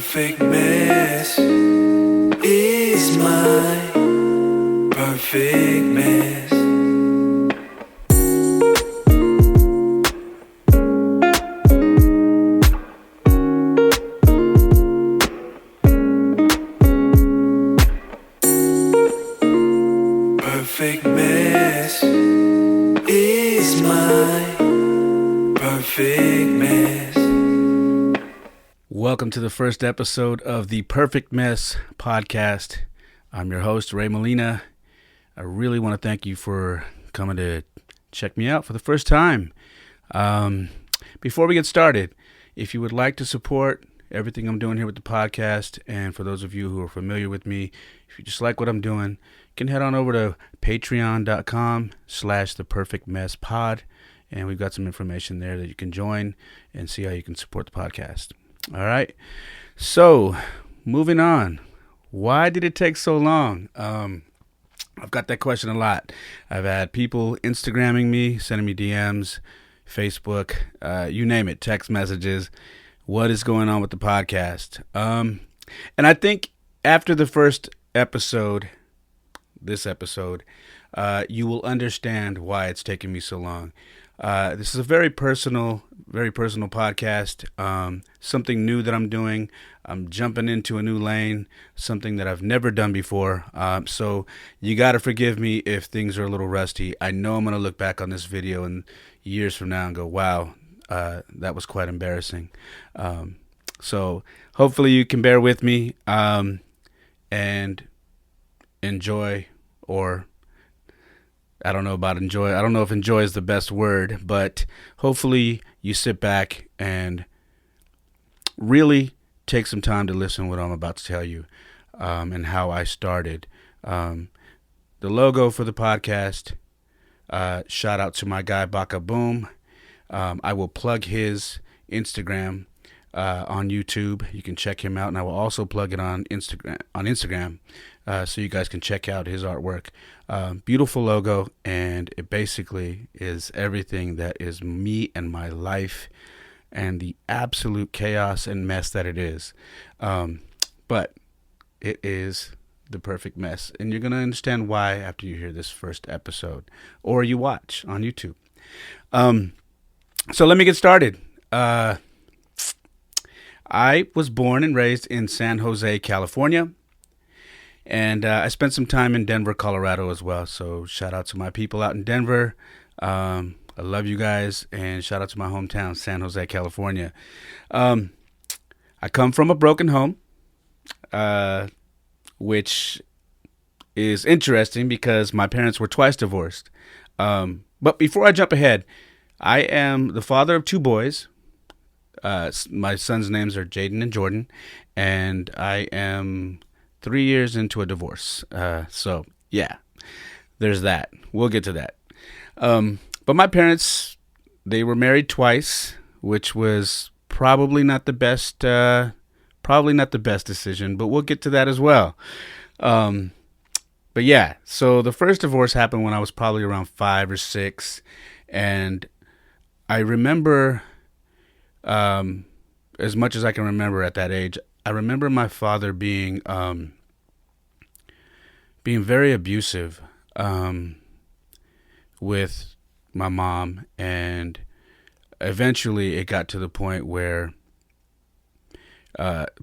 perfect mess is my perfect mess. Perfect mess is my perfect mess. Welcome to the first episode of the Perfect Mess podcast. I'm your host, Ray Molina. I really want to thank you for coming to check me out for the first time. Before we get started, if you would like to support everything I'm doing here with the podcast, and for those of you who are familiar with me, if you just like what I'm doing, you can head on over to patreon.com/theperfectmesspod, and we've got some information there that you can join and see how you can support the podcast. All right. So, moving on. Why did it take so long? I've got that question a lot. I've had people Instagramming me, sending me DMs, Facebook, you name it, text messages. What is going on with the podcast? And I think after the first episode, this episode, you will understand why it's taken me so long. This is a very personal podcast. Something new that I'm doing. I'm jumping into a new lane, something that I've never done before. So you got to forgive me if things are a little rusty. I know I'm going to look back on this video in years from now and go, wow, that was quite embarrassing. So hopefully you can bear with me and enjoy, or I don't know about enjoy. I don't know if enjoy is the best word, but hopefully you sit back and really take some time to listen to what I'm about to tell you, and how I started. The logo for the podcast, shout out to my guy Baka Boom. I will plug his Instagram on YouTube. You can check him out, and I will also plug it on Instagram, so you guys can check out his artwork. Beautiful logo, and it basically is everything that is me and my life and the absolute chaos and mess that it is. But it is the perfect mess, and you're going to understand why after you hear this first episode, or you watch on YouTube. So let me get started. I was born and raised in San Jose, California. And I spent some time in Denver, Colorado as well. So shout out to my people out in Denver. I love you guys. And shout out to my hometown, San Jose, California. I come from a broken home, which is interesting because my parents were twice divorced. But before I jump ahead, I am the father of two boys. My sons' names are Jaden and Jordan. And I am 3 years into a divorce. So yeah, there's that. We'll get to that. But my parents, they were married twice, which was probably not the best decision, but we'll get to that as well. But yeah, so the first divorce happened when I was probably around 5 or 6. And I remember, as much as I can remember at that age, I remember my father being very abusive with my mom, and eventually it got to the point where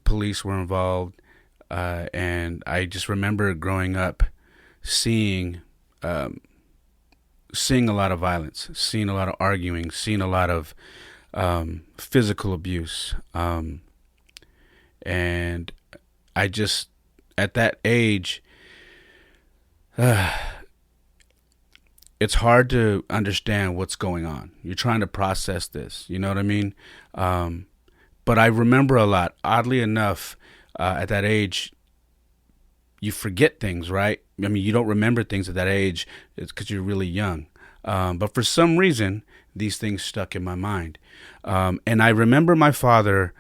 police were involved, and I just remember growing up seeing a lot of violence, seeing a lot of arguing, seeing a lot of physical abuse. And I just, at that age, it's hard to understand what's going on. You're trying to process this, you know what I mean? But I remember a lot. Oddly enough, at that age, you forget things, right? I mean, you don't remember things at that age. It's because you're really young. But for some reason, these things stuck in my mind. And I remember my father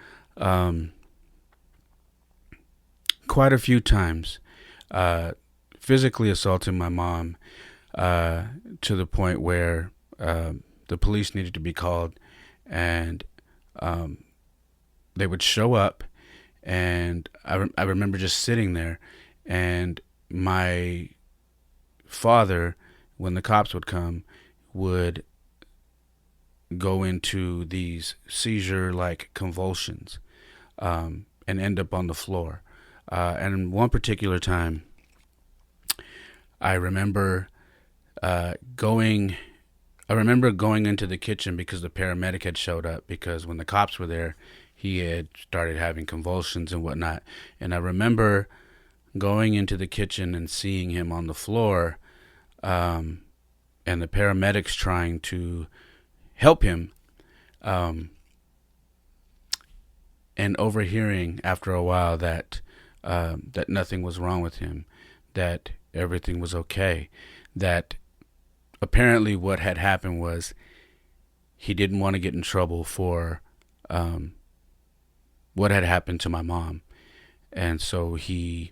quite a few times physically assaulting my mom, to the point where the police needed to be called, and they would show up, And I remember just sitting there, and my father, when the cops would come, would go into these seizure-like convulsions, and end up on the floor. And one particular time, I remember going. I remember going into the kitchen because the paramedic had showed up, because when the cops were there, he had started having convulsions and whatnot. And I remember going into the kitchen and seeing him on the floor, and the paramedics trying to help him, and overhearing after a while that that nothing was wrong with him, that everything was okay, that apparently what had happened was he didn't want to get in trouble for what had happened to my mom, and so he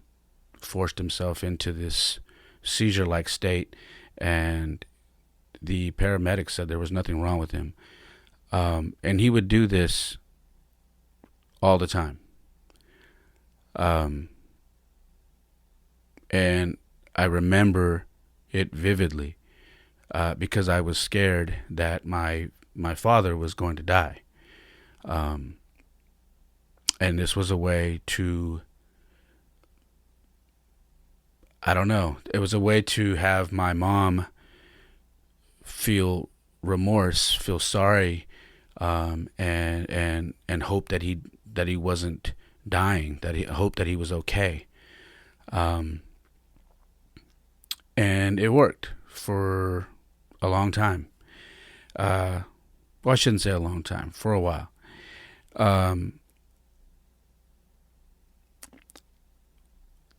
forced himself into this seizure-like state, and the paramedics said there was nothing wrong with him. And he would do this all the time. And I remember it vividly, because I was scared that my father was going to die. And this was a way to, I don't know, it was a way to have my mom feel remorse, feel sorry, and hope that he wasn't dying, that he hoped that he was okay. And it worked for a long time. Well, I shouldn't say a long time, for a while.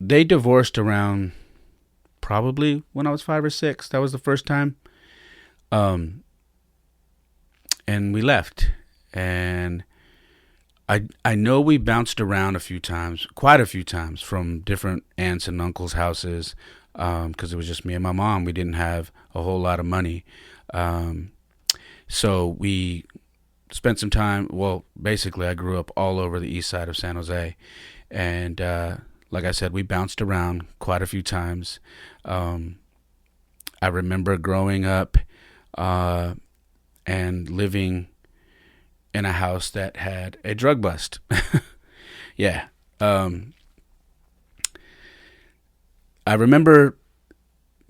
They divorced around probably when I was 5 or 6. That was the first time. And we left. And I know we bounced around quite a few times, from different aunts and uncles' houses, because it was just me and my mom. We didn't have a whole lot of money. So we spent some time. Well, basically, I grew up all over the east side of San Jose. And like I said, we bounced around quite a few times. I remember growing up and living in a house that had a drug bust. Yeah. I remember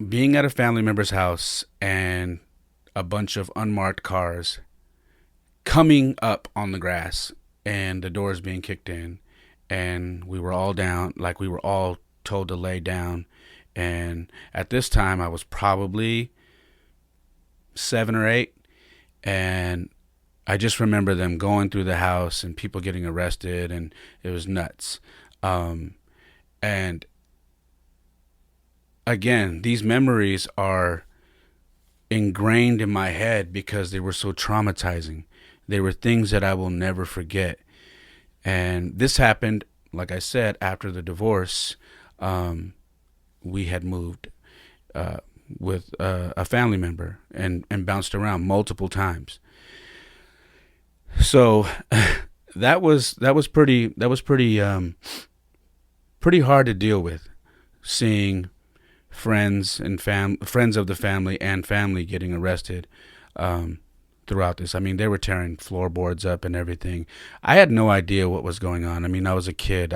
being at a family member's house and a bunch of unmarked cars coming up on the grass and the doors being kicked in, and we were all down, like we were all told to lay down. And at this time I was probably 7 or 8, and I just remember them going through the house and people getting arrested, and it was nuts. And again, these memories are ingrained in my head because they were so traumatizing. They were things that I will never forget. And this happened, like I said, after the divorce. We had moved with a family member and bounced around multiple times. So that was pretty hard to deal with, seeing friends and friends of the family and family getting arrested throughout this. I mean, they were tearing floorboards up and everything. I had no idea what was going on. I mean, I was a kid.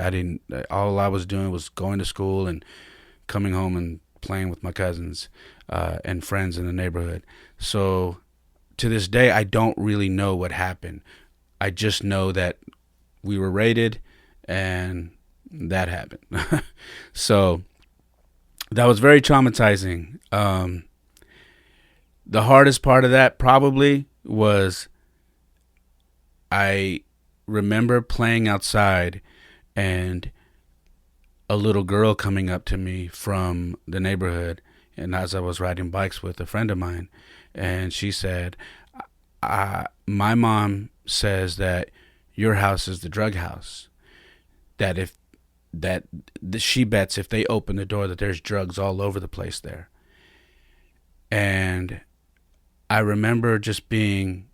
All I was doing was going to school and coming home and playing with my cousins and friends in the neighborhood. So to this day, I don't really know what happened. I just know that we were raided and that happened. So that was very traumatizing. The hardest part of that probably was, I remember playing outside and a little girl coming up to me from the neighborhood, and as I was riding bikes with a friend of mine, and she said, my mom says that your house is the drug house, that she bets if they open the door that there's drugs all over the place there. And I remember just being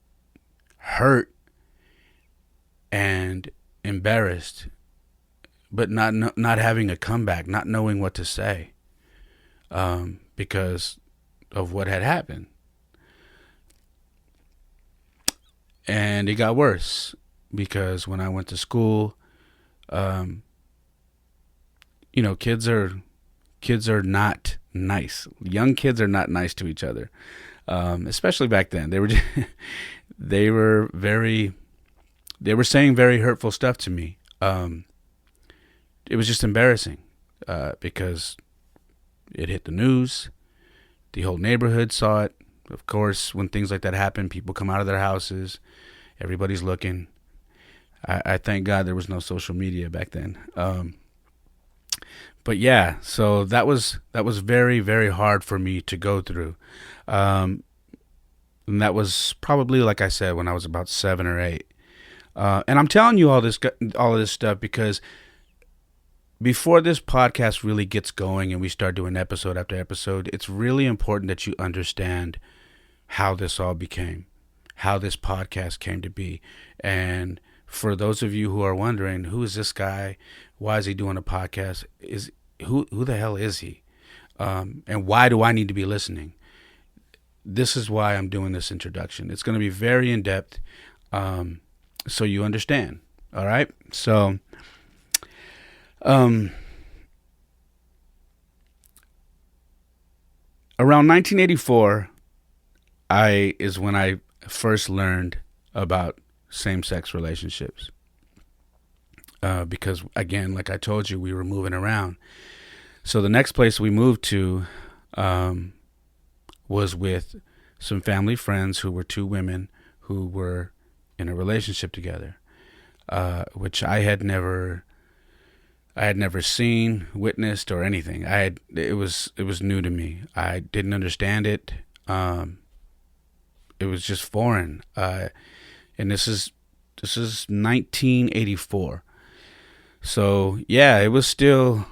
hurt and embarrassed but not having a comeback, not knowing what to say, because of what had happened. And it got worse because when I went to school, kids are not nice. Young kids are not nice to each other, especially back then. They were saying very hurtful stuff to me. It was just embarrassing because it hit the news. The whole neighborhood saw it. Of course, when things like that happen, people come out of their houses. Everybody's looking. I thank God there was no social media back then. But yeah, so that was very, very hard for me to go through. And that was probably, like I said, when I was about 7 or 8. And I'm telling you all of this stuff because before this podcast really gets going and we start doing episode after episode, it's really important that you understand how this all became, how this podcast came to be. And for those of you who are wondering, who is this guy? Why is he doing a podcast? Who the hell is he? And why do I need to be listening? This is why I'm doing this introduction. It's going to be very in-depth, so you understand. All right? So, around 1984 is when I first learned about same-sex relationships. Because, again, like I told you, we were moving around. So the next place we moved to was with some family friends who were 2 women who were in a relationship together, which I had never seen, witnessed, or anything. It was new to me. I didn't understand it. It was just foreign. And this is 1984. So yeah, it was still.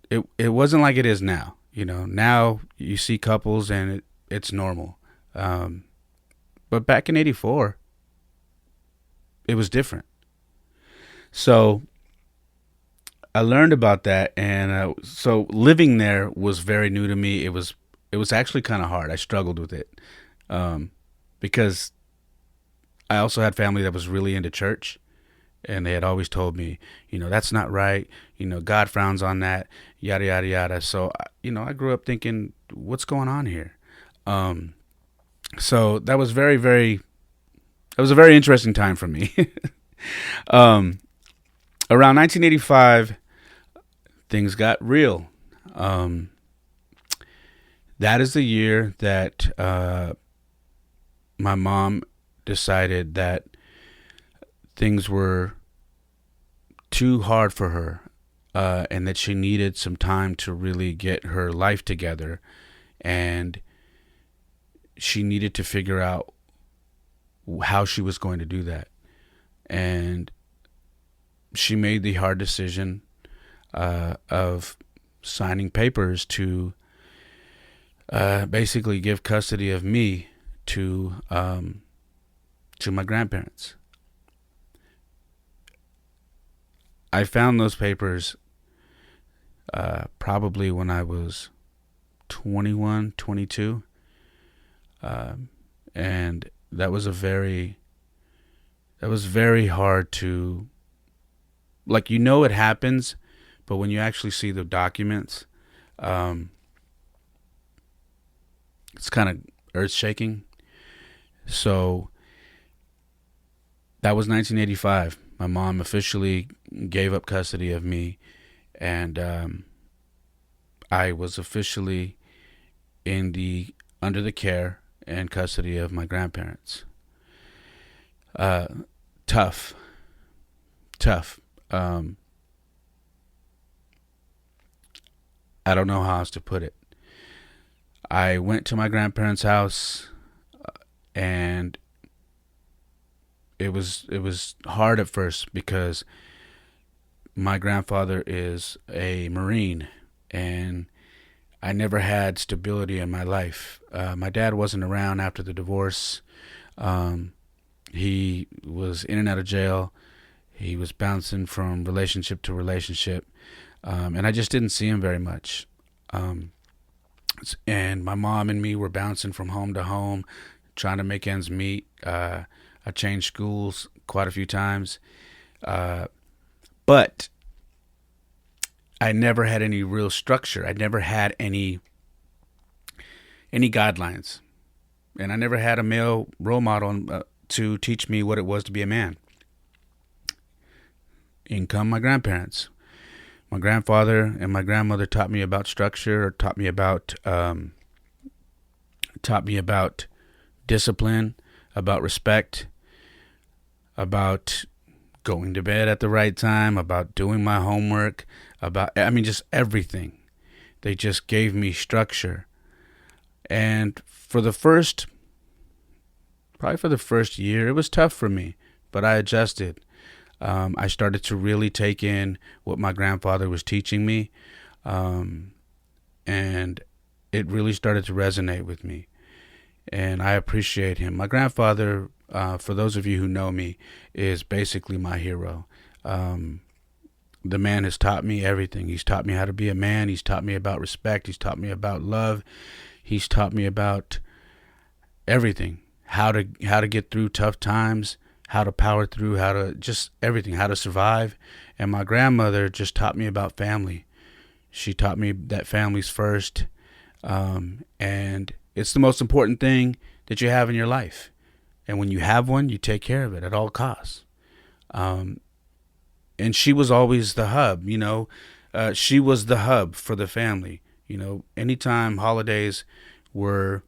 It wasn't like it is now. Now you see couples and it's normal. But back in 84, it was different. So I learned about that, and so living there was very new to me. It was actually kind of hard. I struggled with it because I also had family that was really into church, and they had always told me, that's not right. God frowns on that, yada, yada, yada. So, I grew up thinking, what's going on here? So that was a very interesting time for me. Around 1985, things got real. That is the year that my mom decided that things were too hard for her, and that she needed some time to really get her life together, and she needed to figure out how she was going to do that. And she made the hard decision of signing papers to basically give custody of me to my grandparents. I found those papers probably when I was 21, 22. And that was very hard to, like, it happens, but when you actually see the documents, it's kind of earth-shaking. So that was 1985. My mom officially gave up custody of me, and I was officially under the care and custody of my grandparents. Tough. I don't know how else to put it. I went to my grandparents' house, and it was hard at first because my grandfather is a Marine, and I never had stability in my life. My dad wasn't around after the divorce. He was in and out of jail. He was bouncing from relationship to relationship, and I just didn't see him very much. And my mom and me were bouncing from home to home, trying to make ends meet. I changed schools quite a few times, but I never had any real structure. I never had any guidelines, and I never had a male role model to teach me what it was to be a man. In come my grandparents. My grandfather and my grandmother taught me about structure, or taught me about discipline, about respect, about going to bed at the right time, about doing my homework, just everything. They just gave me structure. And for the first year, it was tough for me, but I adjusted. I started to really take in what my grandfather was teaching me, and it really started to resonate with me, and I appreciate him. My grandfather, for those of you who know me, is basically my hero. The man has taught me everything. He's taught me how to be a man. He's taught me about respect. He's taught me about love. He's taught me about everything, how to get through tough times, how to power through, how to just everything, how to survive. And my grandmother just taught me about family. She taught me that family's first, and it's the most important thing that you have in your life. And when you have one, you take care of it at all costs. And she was always the hub, she was the hub for the family. Anytime holidays were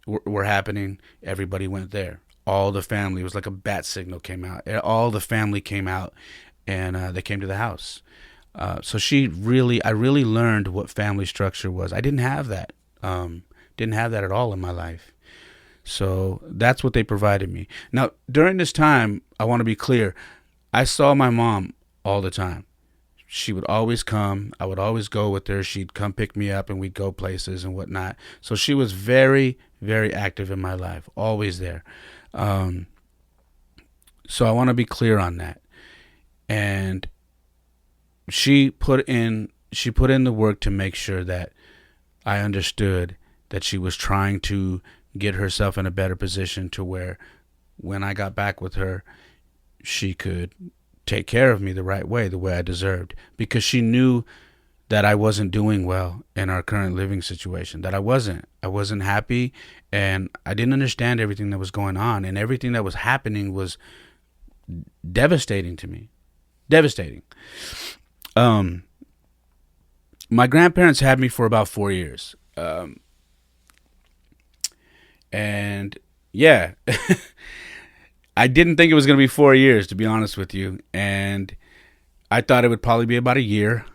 happening, everybody went there. All the family, it was like a bat signal came out. All the family came out, and they came to the house. So I really learned what family structure was. I didn't have that. Didn't have that at all in my life. So that's what they provided me. Now, during this time, I want to be clear. I saw my mom all the time. She would always come. I would always go with her. She'd come pick me up, and we'd go places and whatnot. So she was very, very active in my life, always there. So I want to be clear on that. And she put in the work to make sure that I understood that she was trying to get herself in a better position to where when I got back with her, she could take care of me the right way, the way I deserved, because she knew that I wasn't doing well in our current living situation, that I wasn't happy, and I didn't understand everything that was going on, and everything that was happening was devastating to me. Devastating. My grandparents had me for about 4 years. And yeah, I didn't think it was going to be 4 years, to be honest with you. And I thought it would probably be about a year,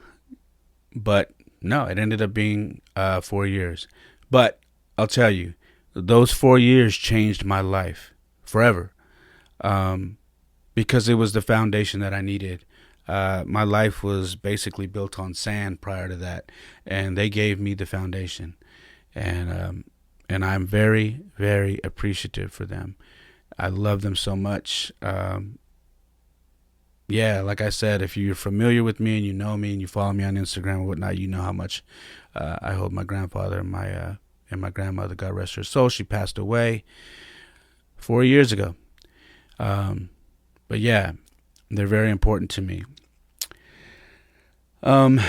but no, it ended up being 4 years. But I'll tell you, those 4 years changed my life forever, because it was the foundation that I needed. My life was basically built on sand prior to that, and they gave me the foundation. And I'm very, very appreciative for them. I love them so much. Yeah, like I said, if you're familiar with me and you know me and you follow me on Instagram and whatnot, you know how much I hold my grandfather and my grandmother, God rest her soul. She passed away 4 years ago. But yeah, they're very important to me. My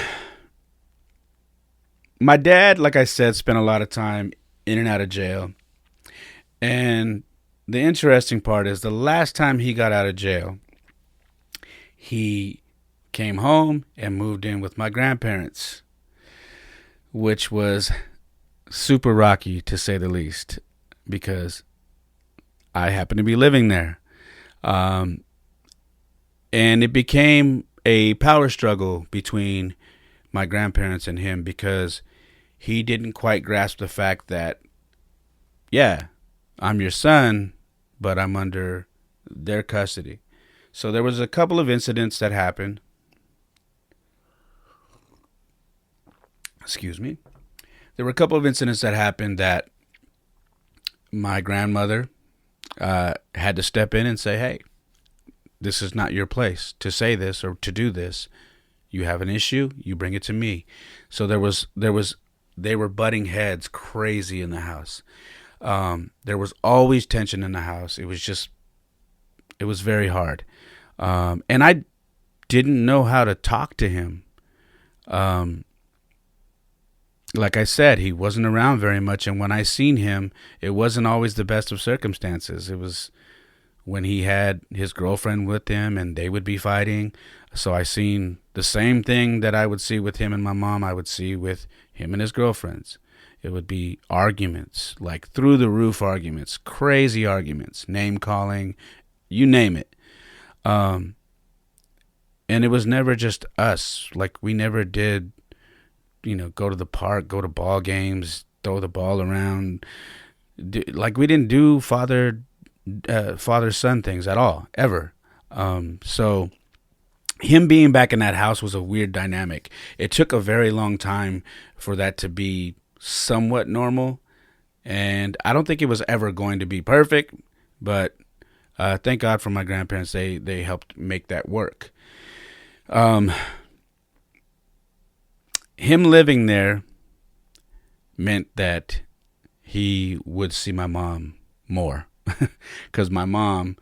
dad, like I said, spent a lot of time in and out of jail. And the interesting part is the last time he got out of jail, he came home and moved in with my grandparents, which was super rocky, to say the least, because I happened to be living there. And it became a power struggle between my grandparents and him, because he didn't quite grasp the fact that, yeah, I'm your son, but I'm under their custody. So there was a couple of incidents that happened. Excuse me. There were a couple of incidents that happened that my grandmother had to step in and say, hey, this is not your place to say this or to do this. You have an issue, you bring it to me. So they were butting heads crazy in the house. There was always tension in the house. It was very hard. And I didn't know how to talk to him. Like I said, he wasn't around very much. And when I seen him, it wasn't always the best of circumstances. It was when he had his girlfriend with him and they would be fighting. So I seen the same thing that I would see with him and my mom, I would see with him and his girlfriends. It would be arguments, like through the roof arguments, crazy arguments, name calling, you name it. And it was never just us. Like, we never did, go to the park, go to ball games, throw the ball around. Like, we didn't do father-son things at all, ever. So him being back in that house was a weird dynamic. It took a very long time for that to be somewhat normal. And I don't think it was ever going to be perfect, but thank God for my grandparents. They helped make that work. Him living there meant that he would see my mom more, because my mom,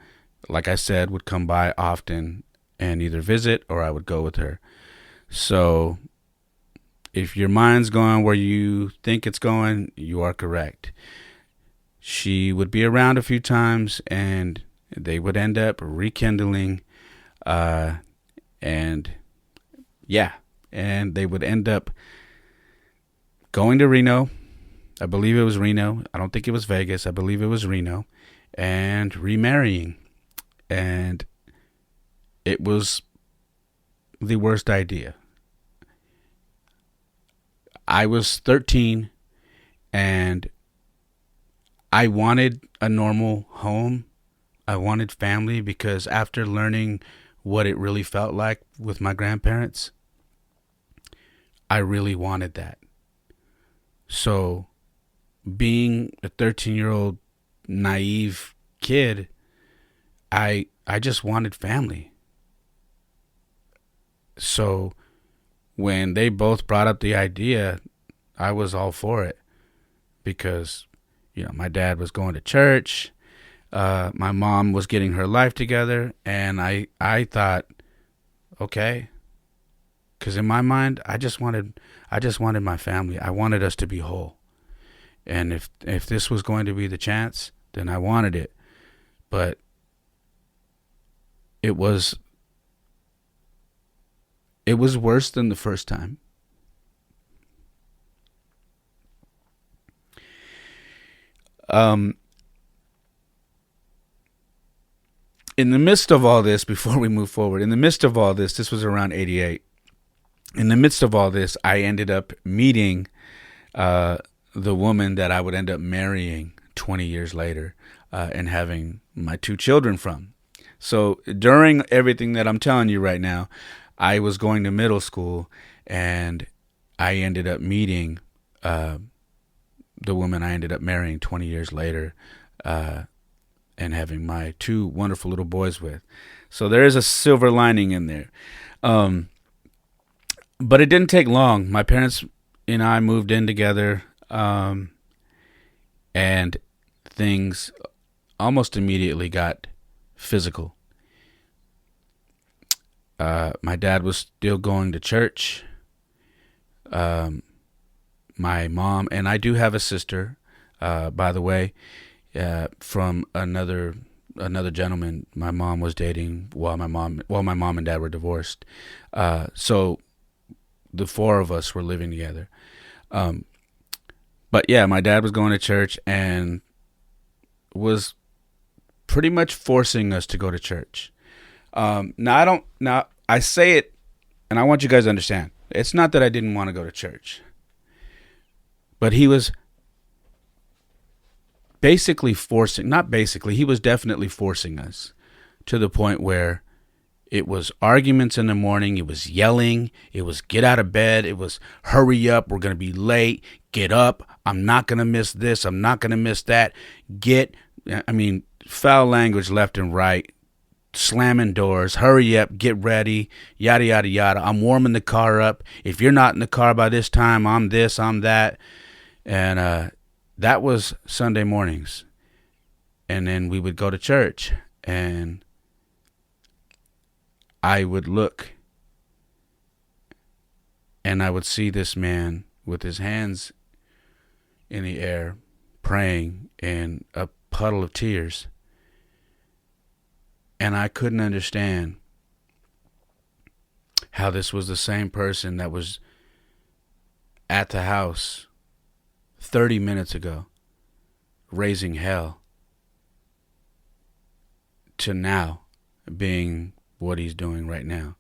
like I said, would come by often and either visit or I would go with her. So if your mind's going where you think it's going, you are correct. She would be around a few times and they would end up rekindling, and they would end up going to Reno. I believe it was Reno. I don't think it was Vegas. I believe it was Reno, and remarrying. And it was the worst idea. I was 13 and I wanted a normal home. I wanted family, because after learning what it really felt like with my grandparents, I really wanted that. So being a 13-year-old naive kid, I just wanted family. So when they both brought up the idea, I was all for it, because, my dad was going to church. My mom was getting her life together, and I thought, okay, because in my mind, I just wanted my family. I wanted us to be whole, and if this was going to be the chance, then I wanted it. But it was worse than the first time. In the midst of all this, before we move forward, this was around 88. In the midst of all this, I ended up meeting the woman that I would end up marrying 20 years later, and having my 2 children from. So during everything that I'm telling you right now, I was going to middle school, and I ended up meeting the woman I ended up marrying 20 years later, and having my 2 wonderful little boys with. So there is a silver lining in there. But it didn't take long. My parents and I moved in together, and things almost immediately got physical. My dad was still going to church. My mom, and I do have a sister, by the way, from another gentleman my mom was dating while my mom and dad were divorced. So the 4 of us were living together. But yeah, my dad was going to church and was pretty much forcing us to go to church. Now I say it, and I want you guys to understand, it's not that I didn't want to go to church, but he was he was definitely forcing us, to the point where it was arguments in the morning, it was yelling, it was get out of bed, it was hurry up, we're going to be late, get up, I'm not going to miss this, I'm not going to miss that, foul language left and right, slamming doors, hurry up, get ready, yada, yada, yada. I'm warming the car up. If you're not in the car by this time, I'm this, I'm that. And that was Sunday mornings. And then we would go to church, and I would look, and I would see this man with his hands in the air, praying in a puddle of tears. And I couldn't understand how this was the same person that was at the house 30 minutes ago, raising hell, to now being what he's doing right now.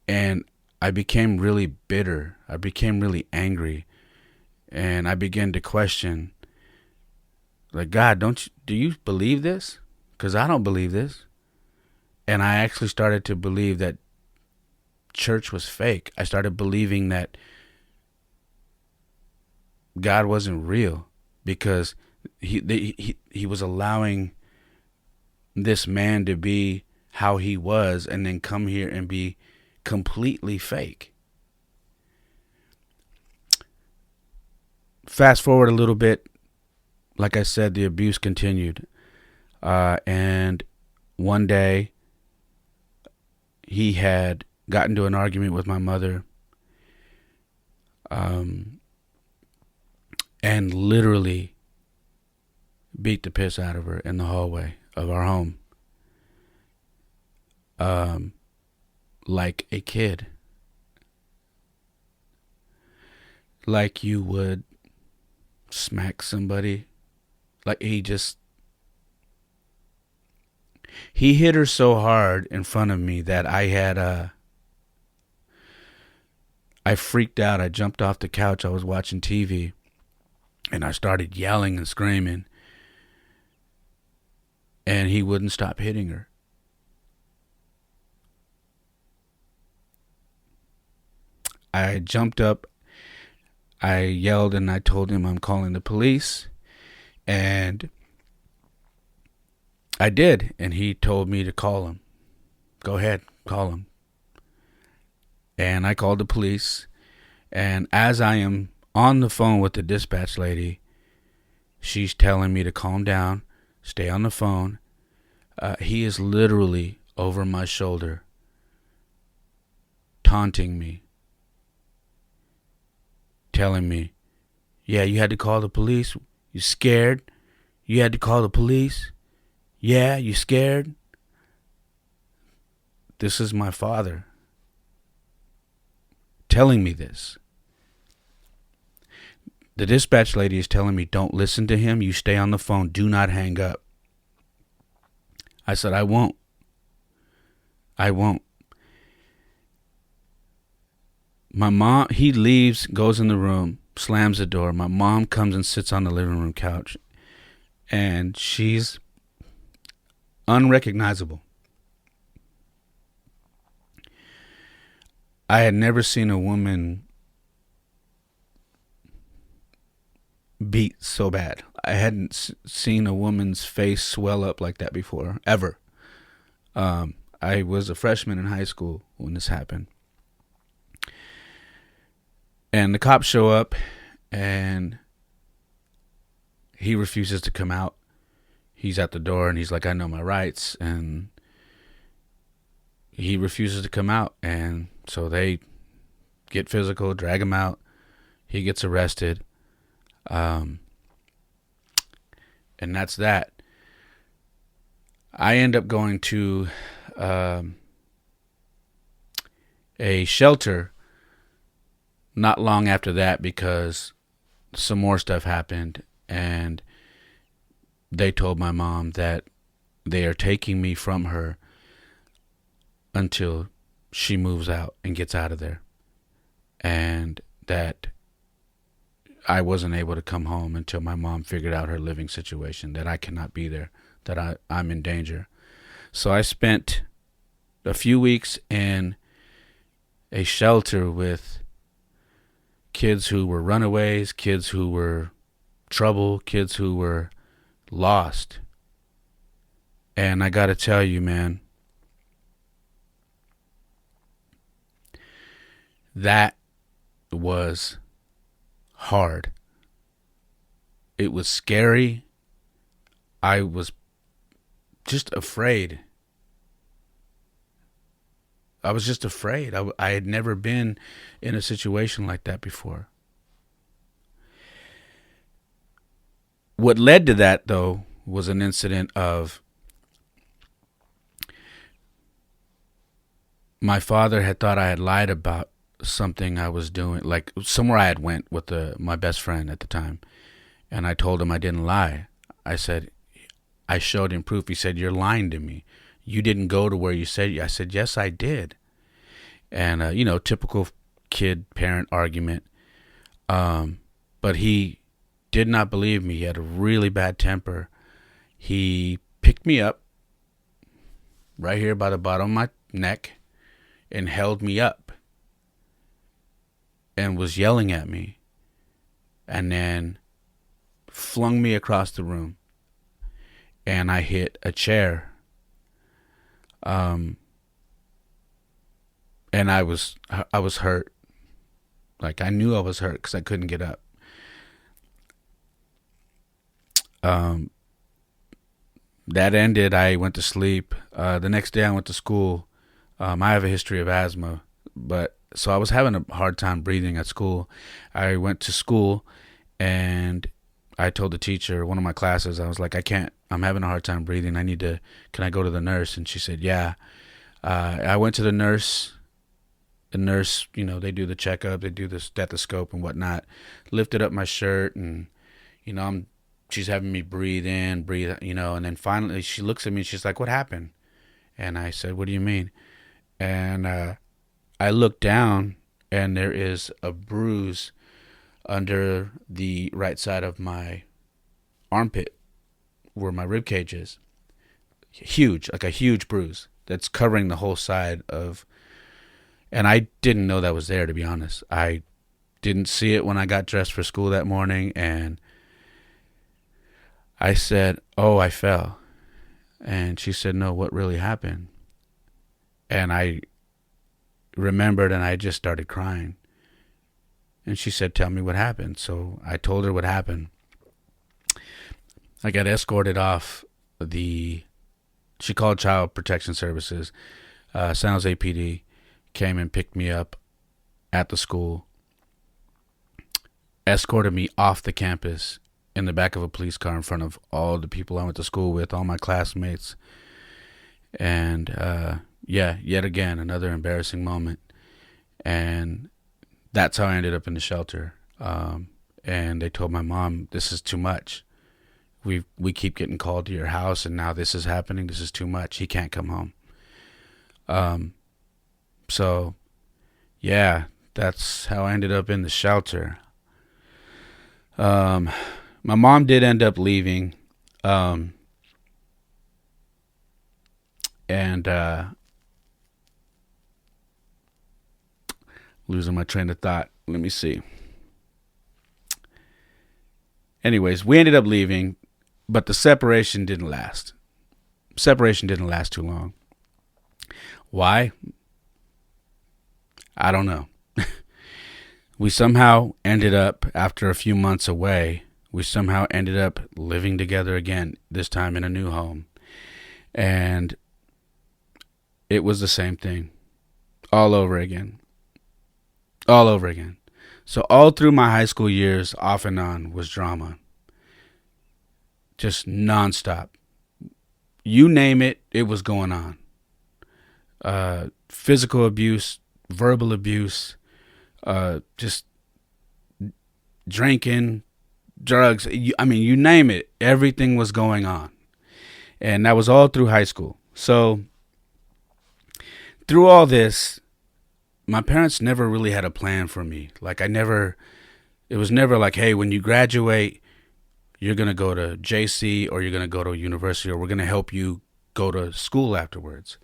And I became really bitter. I became really angry. And I began to question, like, God, do you believe this? Because I don't believe this. And I actually started to believe that church was fake. I started believing that God wasn't real, because he was allowing this man to be how he was and then come here and be completely fake. Fast forward a little bit. Like I said, the abuse continued. And one day he had gotten into an argument with my mother, and literally beat the piss out of her in the hallway of our home, like a kid, like you would smack somebody. Like he hit her so hard in front of me that I freaked out. I jumped off the couch. I was watching TV, and I started yelling and screaming, and he wouldn't stop hitting her. I jumped up, I yelled, and I told him I'm calling the police. And I did, and he told me to call him. Go ahead, call him. And I called the police, and as I am on the phone with the dispatch lady, she's telling me to calm down, stay on the phone. He is literally over my shoulder, taunting me, telling me, yeah, you had to call the police. You scared? You had to call the police? Yeah, you scared? This is my father telling me this. The dispatch lady is telling me, don't listen to him. You stay on the phone. Do not hang up. I said, I won't. I won't. My mom, he leaves, goes in the room, slams the door. My mom comes and sits on the living room couch, and she's unrecognizable. I had never seen a woman beat so bad. I hadn't seen a woman's face swell up like that before, ever. I was a freshman in high school when this happened. And the cops show up, and he refuses to come out. He's at the door, and he's like, I know my rights. And he refuses to come out. And so they get physical, drag him out. He gets arrested. And that's that. I end up going to a shelter not long after that, because some more stuff happened, and they told my mom that they are taking me from her until she moves out and gets out of there, and that I wasn't able to come home until my mom figured out her living situation, that I cannot be there, that I'm in danger. So I spent a few weeks in a shelter with kids who were runaways, kids who were trouble, kids who were lost. And I got to tell you, man, that was hard. It was scary. I was just afraid. I was just afraid. I had never been in a situation like that before. What led to that, though, was an incident of my father had thought I had lied about something I was doing, like somewhere I had went with my best friend at the time. And I told him I didn't lie. I showed him proof. He said, "You're lying to me. You didn't go to where you said." I said, "Yes, I did." And, typical kid-parent argument. But he did not believe me. He had a really bad temper. He picked me up right here by the bottom of my neck and held me up and was yelling at me, and then flung me across the room, and I hit a chair. And I was hurt. Like, I knew I was hurt because I couldn't get up. That ended. I went to sleep. The next day I went to school. I have a history of asthma, so I was having a hard time breathing at school. I went to school and I told the teacher, one of my classes, I was like, I'm having a hard time breathing. Can I go to the nurse? And she said, yeah. I went to the nurse. The nurse, they do the checkup, they do the stethoscope and whatnot, lifted up my shirt, and, she's having me breathe in, breathe, and then finally she looks at me and she's like, "What happened?" And I said, "What do you mean?" And I looked down, and there is a bruise under the right side of my armpit where my rib cage is. Huge, like a huge bruise that's covering the whole side of. And I didn't know that was there, to be honest. I didn't see it when I got dressed for school that morning, and I said, "Oh, I fell." And she said, "No, what really happened?" And I remembered, and I just started crying. And she said, "Tell me what happened." So I told her what happened. I got escorted off she called Child Protection Services, San Jose PD, came and picked me up at the school, escorted me off the campus in the back of a police car in front of all the people I went to school with, all my classmates. And yet again, another embarrassing moment. And that's how I ended up in the shelter. And they told my mom, "This is too much. We keep getting called to your house, and now this is happening. This is too much. He can't come home." So, yeah, that's how I ended up in the shelter. My mom did end up leaving, and losing my train of thought. Let me see. Anyways, we ended up leaving, but the separation didn't last. Separation didn't last too long. Why? I don't know. We somehow ended up, after a few months away, living together again, this time in a new home. And it was the same thing. All over again. So all through my high school years, off and on, was drama. Just nonstop. You name it, it was going on. Physical abuse, verbal abuse, just drinking, drugs. You name it, everything was going on. And that was all through high school. So through all this, my parents never really had a plan for me. It was never like, "Hey, when you graduate, you're going to go to JC, or you're going to go to university, or we're going to help you go to school afterwards."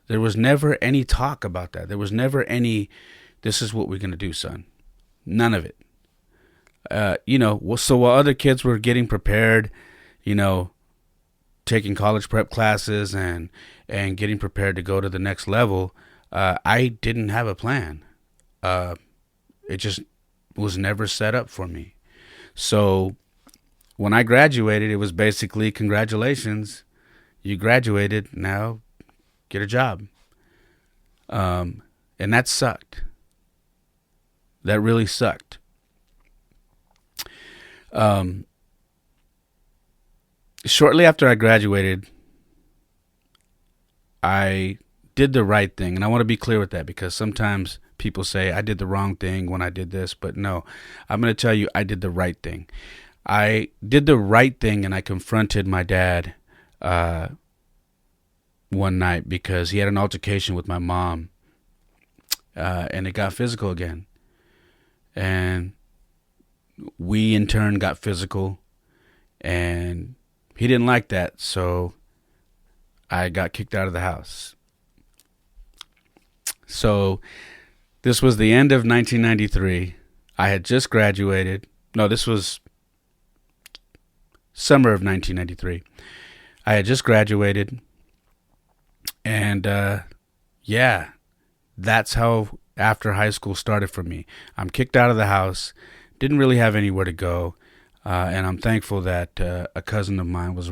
There was never any talk about that. There was never any, "This is what we're going to do, son." None of it. So while other kids were getting prepared, to taking college prep classes and getting prepared to go to the next level, I didn't have a plan. It just was never set up for me. So when I graduated, it was basically, congratulations, you graduated, now get a job. And that sucked. That really sucked. Shortly after I graduated, I did the right thing. And I want to be clear with that, because sometimes people say I did the wrong thing when I did this. But no, I'm going to tell you, I did the right thing. I did the right thing, and I confronted my dad one night because he had an altercation with my mom, and it got physical again. And we in turn got physical, and he didn't like that, so I got kicked out of the house. So this was the end of 1993. I had just graduated. No, this was summer of 1993. I had just graduated, and yeah, that's how after high school started for me. I'm kicked out of the house, didn't really have anywhere to go, and I'm thankful that a cousin of mine was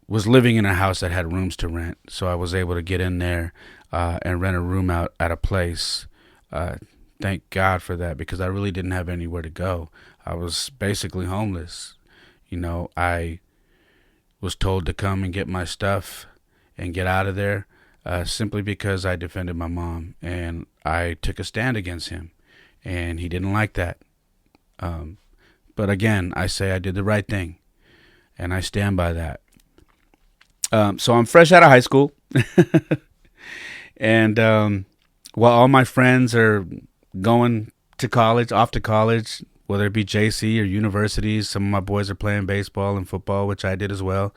was living in a house that had rooms to rent, so I was able to get in there and rent a room out at a place. Thank God for that, because I really didn't have anywhere to go. I was basically homeless. You know, I was told to come and get my stuff and get out of there simply because I defended my mom, and I took a stand against him, and he didn't like that. But again, I say I did the right thing, and I stand by that. So I'm fresh out of high school, and while all my friends are going to college, off to college, whether it be JC or universities, some of my boys are playing baseball and football, which I did as well.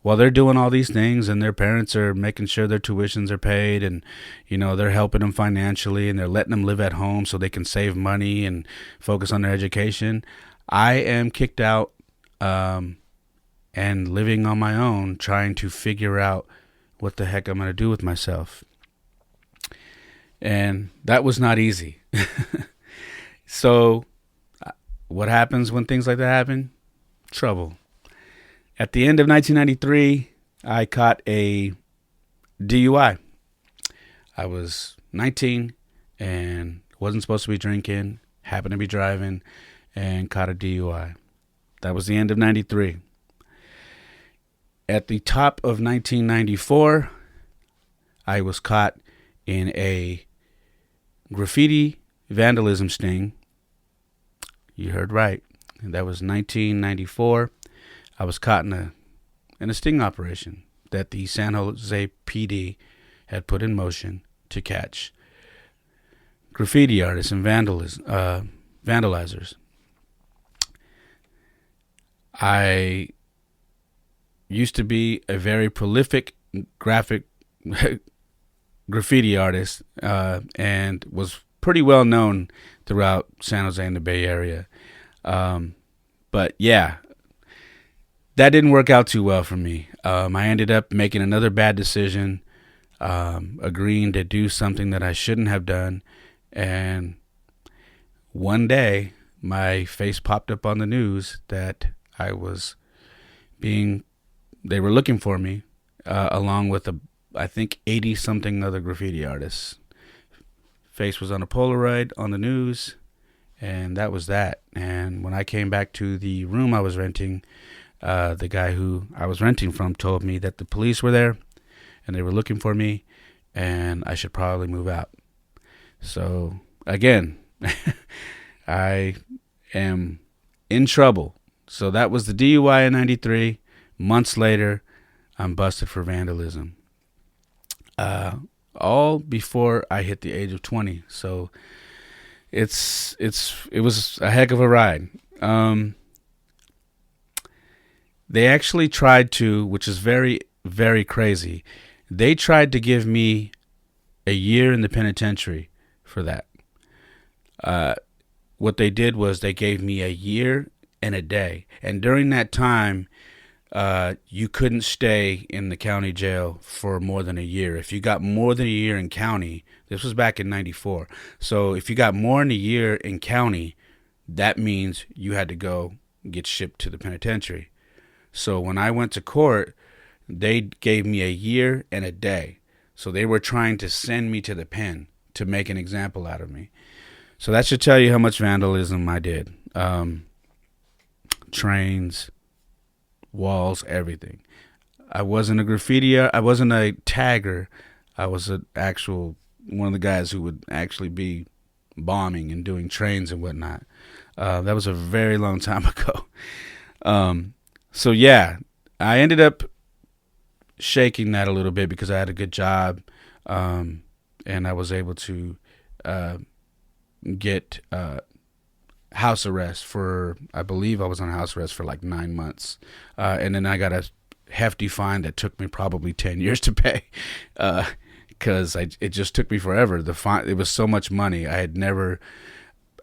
While they're doing all these things and their parents are making sure their tuitions are paid, and, you know, they're helping them financially, and they're letting them live at home so they can save money and focus on their education, I am kicked out and living on my own, trying to figure out what the heck I'm going to do with myself. And that was not easy. So what happens when things like that happen? Trouble. At the end of 1993, I caught a DUI. I was 19 and wasn't supposed to be drinking, happened to be driving, and caught a DUI. That was the end of 93. At the top of 1994, I was caught in a graffiti vandalism sting. You heard right. That was 1994. I was caught in a sting operation that the San Jose PD had put in motion to catch graffiti artists and vandalizers. I used to be a very prolific graffiti artist and was pretty well known throughout San Jose and the Bay Area. But yeah, that didn't work out too well for me. I ended up making another bad decision, agreeing to do something that I shouldn't have done. And one day, my face popped up on the news that they were looking for me, along with I think 80 something other graffiti artists. Face was on a Polaroid on the news, and that was that. And when I came back to the room I was renting, the guy who I was renting from told me that the police were there and they were looking for me and I should probably move out. So again, I am in trouble. So that was the DUI in 93. Months later, I'm busted for vandalism. All before I hit the age of 20. So it was a heck of a ride. They actually tried to, which is very, very crazy, they tried to give me a year in the penitentiary for that. What they did was they gave me a year and a day. And during that time, you couldn't stay in the county jail for more than a year. If you got more than a year in county, this was back in 94. So if you got more than a year in county, that means you had to go get shipped to the penitentiary. So when I went to court, they gave me a year and a day. So they were trying to send me to the pen to make an example out of me. So that should tell you how much vandalism I did. Trains, walls, everything. I wasn't a graffitier. I wasn't a tagger. I was an actual one of the guys who would actually be bombing and doing trains and whatnot. That was a very long time ago. So yeah, I ended up shaking that a little bit because I had a good job, and I was able to get house arrest for, I believe I was on house arrest for like 9 months, and then I got a hefty fine that took me probably 10 years to pay, because it just took me forever. The fine, it was so much money. I would never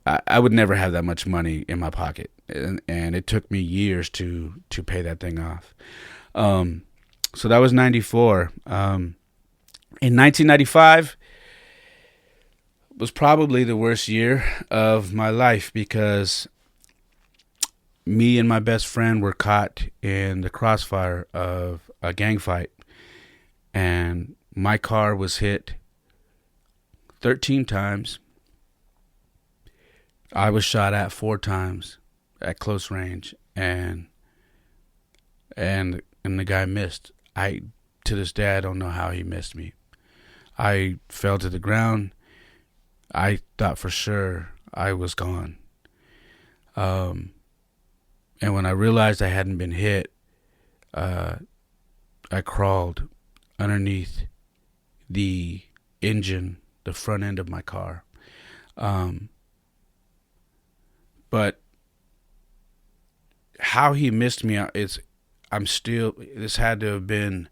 have that much money in my pocket, and it took me years to pay that thing off. So that was 94. In 1995 was probably the worst year of my life because me and my best friend were caught in the crossfire of a gang fight, and my car was hit 13 times. I was shot at 4 times at close range, and the guy missed. To this day, I don't know how he missed me. I fell to the ground. I thought for sure I was gone. And when I realized I hadn't been hit, I crawled underneath the engine, the front end of my car. But how he missed me, this had to have been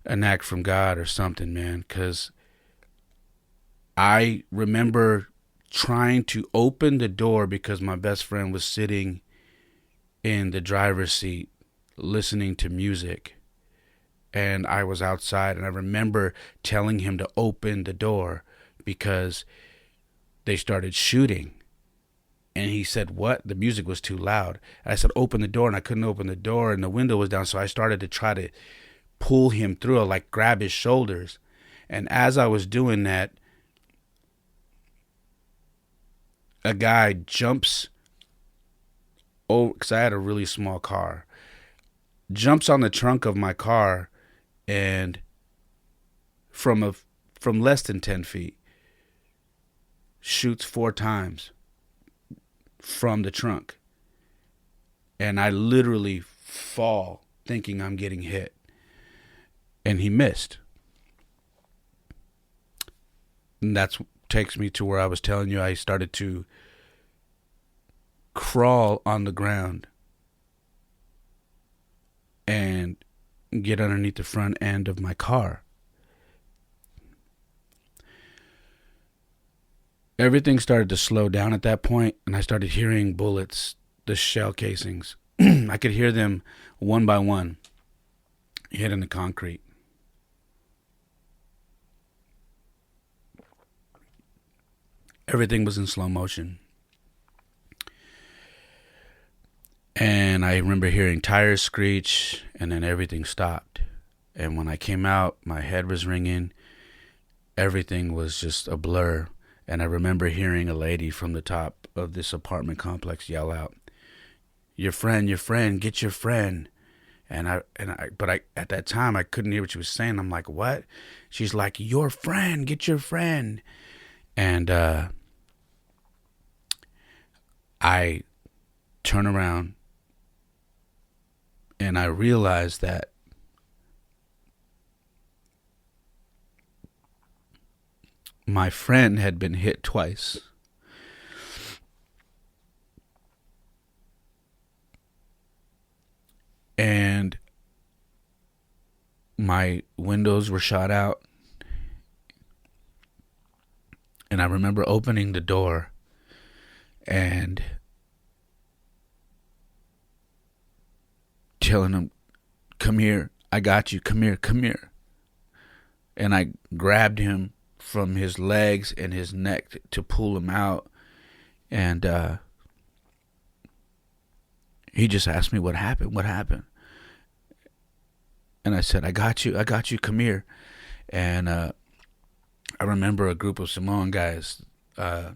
an act from God or something, man, because I remember trying to open the door because my best friend was sitting in the driver's seat listening to music, and I was outside, and I remember telling him to open the door because they started shooting. And he said, "What?" The music was too loud. And I said, "Open the door," and I couldn't open the door, and the window was down, so I started to try to pull him through, like grab his shoulders. And as I was doing that, a guy jumps over, because I had a really small car, jumps on the trunk of my car, and from less than 10 feet, shoots 4 times from the trunk. And I literally fall thinking I'm getting hit. And he missed. And that takes me to where I was telling you I started to crawl on the ground and get underneath the front end of my car. Everything started to slow down at that point, and I started hearing bullets, the shell casings. I could hear them one by one hitting the concrete. Everything was in slow motion. And I remember hearing tires screech, and then everything stopped. And when I came out, my head was ringing. Everything was just a blur. And I remember hearing a lady from the top of this apartment complex yell out, your friend, get your friend." But at that time I couldn't hear what she was saying. I'm like, "What?" She's like, "Your friend, get your friend." And I turn around and I realized that my friend had been hit twice. And my windows were shot out. And I remember opening the door, and telling him, come here, I got you, come here, come here. And I grabbed him from his legs and his neck to pull him out. And he just asked me what happened. And I said, I got you, come here. And I remember a group of Samoan guys. There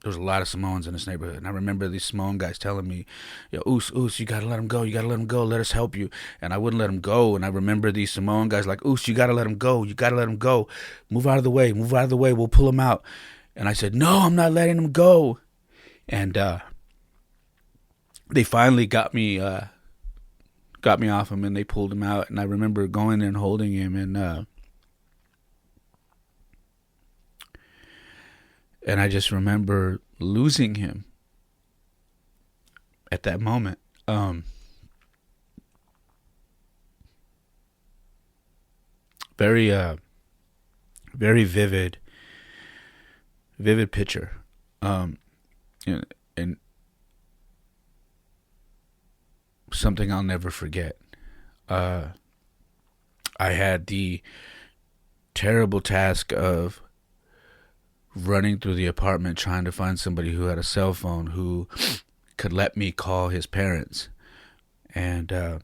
was a lot of Samoans in this neighborhood. And I remember these Samoan guys telling me, yo, Oos, you got to let him go. You got to let him go. Let us help you. And I wouldn't let him go. And I remember these Samoan guys like, Oos, you got to let him go. You got to let him go. Move out of the way. We'll pull him out. And I said, no, I'm not letting him go. And they finally got me off him, and they pulled him out. And I remember going and holding him, and I just remember losing him at that moment. Very vivid picture. And something I'll never forget. I had the terrible task of running through the apartment trying to find somebody who had a cell phone who could let me call his parents. And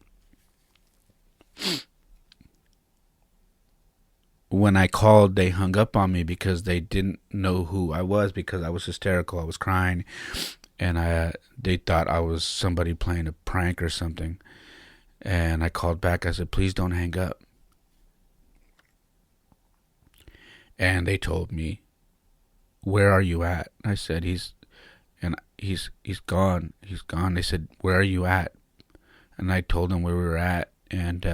when I called, they hung up on me because they didn't know who I was, because I was hysterical. I was crying, and they thought I was somebody playing a prank or something. And I called back. I said, please don't hang up. And they told me, where are you at? I said, he's gone. He's gone. They said, where are you at? And I told them where we were at, and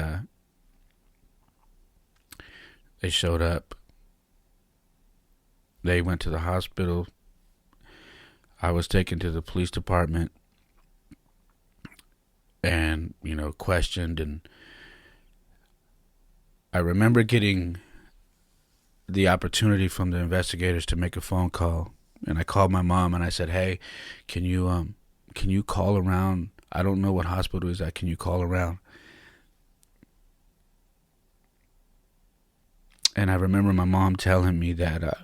they showed up. They went to the hospital. I was taken to the police department and, questioned. And I remember getting the opportunity from the investigators to make a phone call. And I called my mom and I said, hey, can you call around? I don't know what hospital is at. Can you call around? And I remember my mom telling me that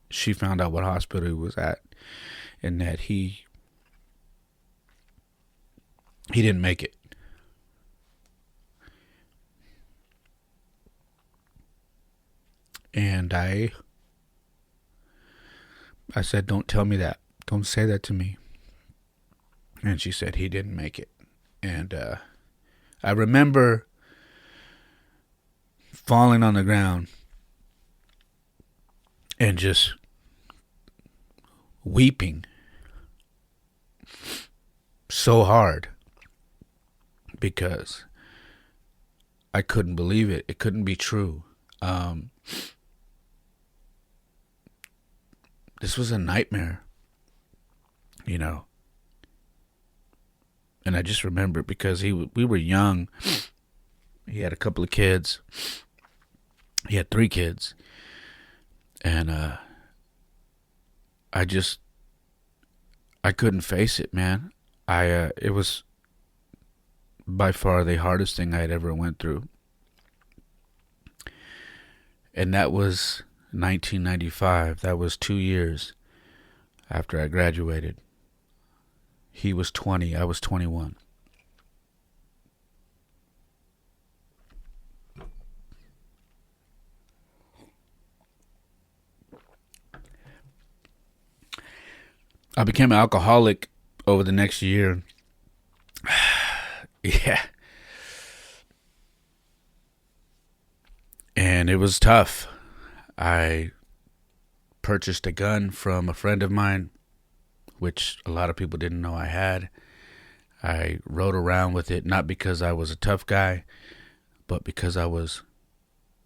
she found out what hospital he was at, and that he didn't make it. And I said, don't tell me that. Don't say that to me. And she said he didn't make it. And I remember falling on the ground and just weeping so hard because I couldn't believe it. It couldn't be true. This was a nightmare, And I just remember because we were young. He had a couple of kids. He had 3 kids. And I couldn't face it, man. It was by far the hardest thing I had ever went through. And that was 1995. That was 2 years after I graduated. He was 20. I was 21. I became an alcoholic over the next year. Yeah. And it was tough. I purchased a gun from a friend of mine, which a lot of people didn't know I had. I rode around with it, not because I was a tough guy, but because I was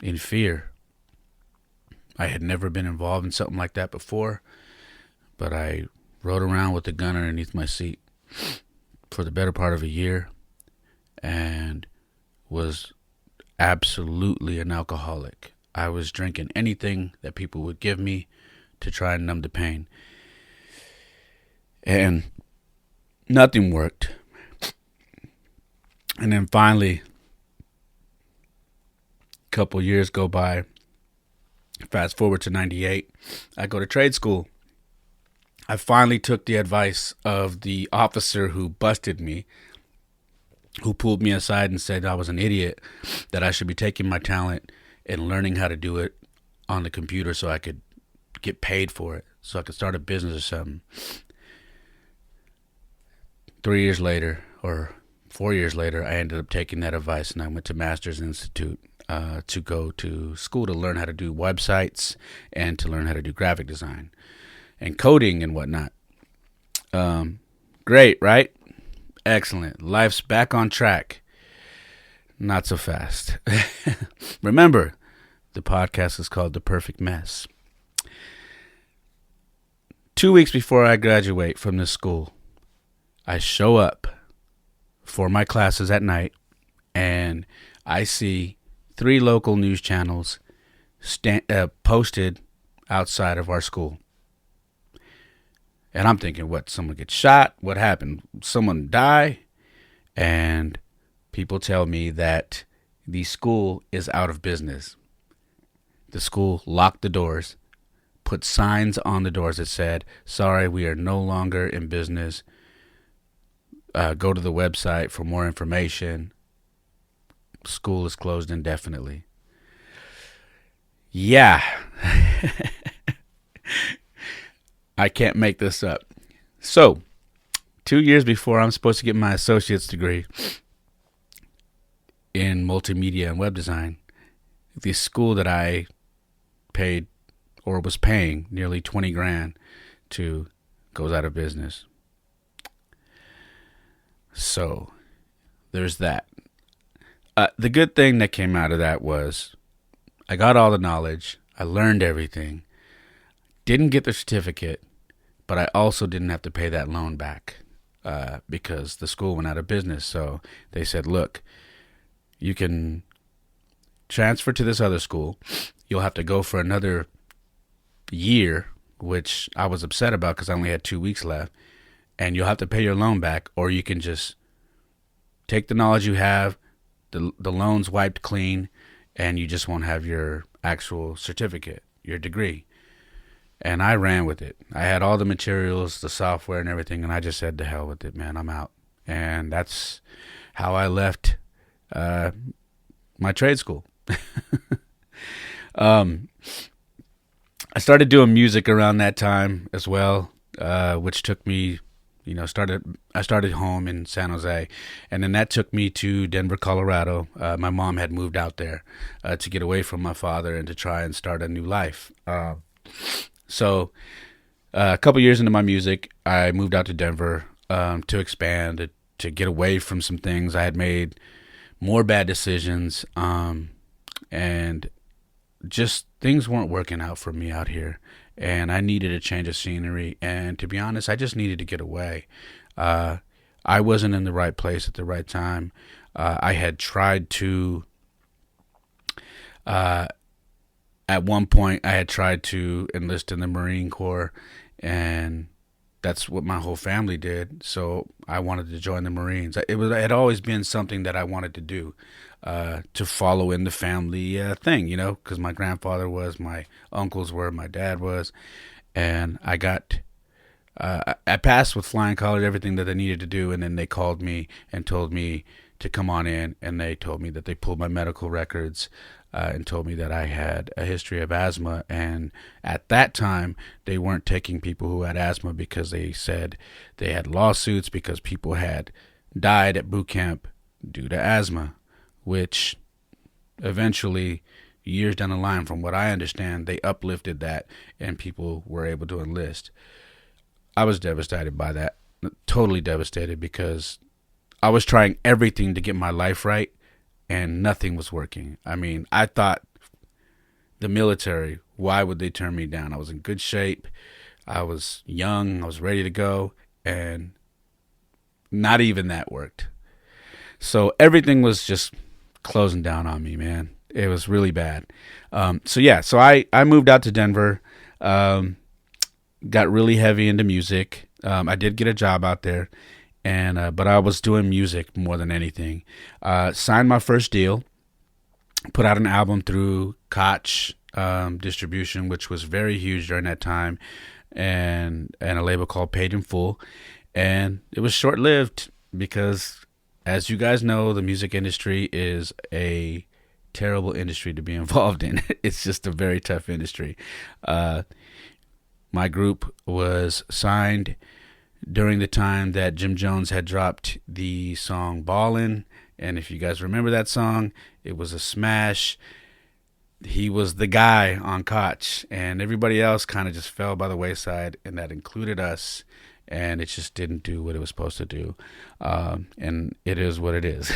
in fear. I had never been involved in something like that before, but I rode around with the gun underneath my seat for the better part of a year and was absolutely an alcoholic. I was drinking anything that people would give me to try and numb the pain. And nothing worked. And then finally, a couple years go by. Fast forward to 98. I go to trade school. I finally took the advice of the officer who busted me, who pulled me aside and said I was an idiot, that I should be taking my talent and learning how to do it on the computer so I could get paid for it, so I could start a business or something. 3 years later, or 4 years later, I ended up taking that advice and I went to Masters Institute to go to school to learn how to do websites and to learn how to do graphic design and coding and whatnot. Great, right? Excellent. Life's back on track. Not so fast. Remember, the podcast is called The Perfect Mess. 2 weeks before I graduate from this school, I show up for my classes at night, and I see 3 local news channels posted outside of our school. And I'm thinking, what, someone get shot? What happened? Someone die? And people tell me that the school is out of business. The school locked the doors, put signs on the doors that said, sorry, we are no longer in business. Go to the website for more information. School is closed indefinitely. Yeah. I can't make this up. So, 2 years before I'm supposed to get my associate's degree in multimedia and web design, the school that I paid or was paying nearly 20 grand to goes out of business. So, there's that. The good thing that came out of that was I got all the knowledge. I learned everything. Didn't get the certificate, but I also didn't have to pay that loan back because the school went out of business. So they said, look, you can transfer to this other school. You'll have to go for another year, which I was upset about because I only had 2 weeks left. And you'll have to pay your loan back, or you can just take the knowledge you have, the loan's wiped clean, and you just won't have your actual certificate, your degree. And I ran with it. I had all the materials, the software and everything, and I just said, to hell with it, man, I'm out. And that's how I left my trade school. I started doing music around that time as well, which took me, I started home in San Jose, and then that took me to Denver, Colorado. My mom had moved out there to get away from my father and to try and start a new life. So a couple years into my music, I moved out to Denver to expand, to get away from some things. I had made more bad decisions, and just things weren't working out for me out here. And I needed a change of scenery. And to be honest, I just needed to get away. I wasn't in the right place at the right time. I had tried to, at one point, I had tried to enlist in the Marine Corps, and that's what my whole family did. So I wanted to join the Marines. It had always been something that I wanted to do, to follow in the family thing, because my grandfather was, my uncles were, my dad was, and I passed with flying colors, everything that I needed to do, and then they called me and told me to come on in, and they told me that they pulled my medical records and told me that I had a history of asthma. And at that time, they weren't taking people who had asthma because they said they had lawsuits because people had died at boot camp due to asthma, which eventually, years down the line, from what I understand, they uplifted that and people were able to enlist. I was devastated by that, totally devastated, because I was trying everything to get my life right and nothing was working. I mean, I thought the military, why would they turn me down? I was in good shape. I was young. I was ready to go. And not even that worked. So everything was just closing down on me, man. It was really bad. So I moved out to Denver, got really heavy into music. I did get a job out there. and but I was doing music more than anything. Signed my first deal, put out an album through Koch distribution, which was very huge during that time, and a label called Paid in Full. And it was short lived because, as you guys know, the music industry is a terrible industry to be involved in. It's just a very tough industry. My group was signed during the time that Jim Jones had dropped the song Ballin'. And if you guys remember that song, it was a smash. He was the guy on Koch, and everybody else kind of just fell by the wayside, and that included us. And it just didn't do what it was supposed to do. And it is what it is.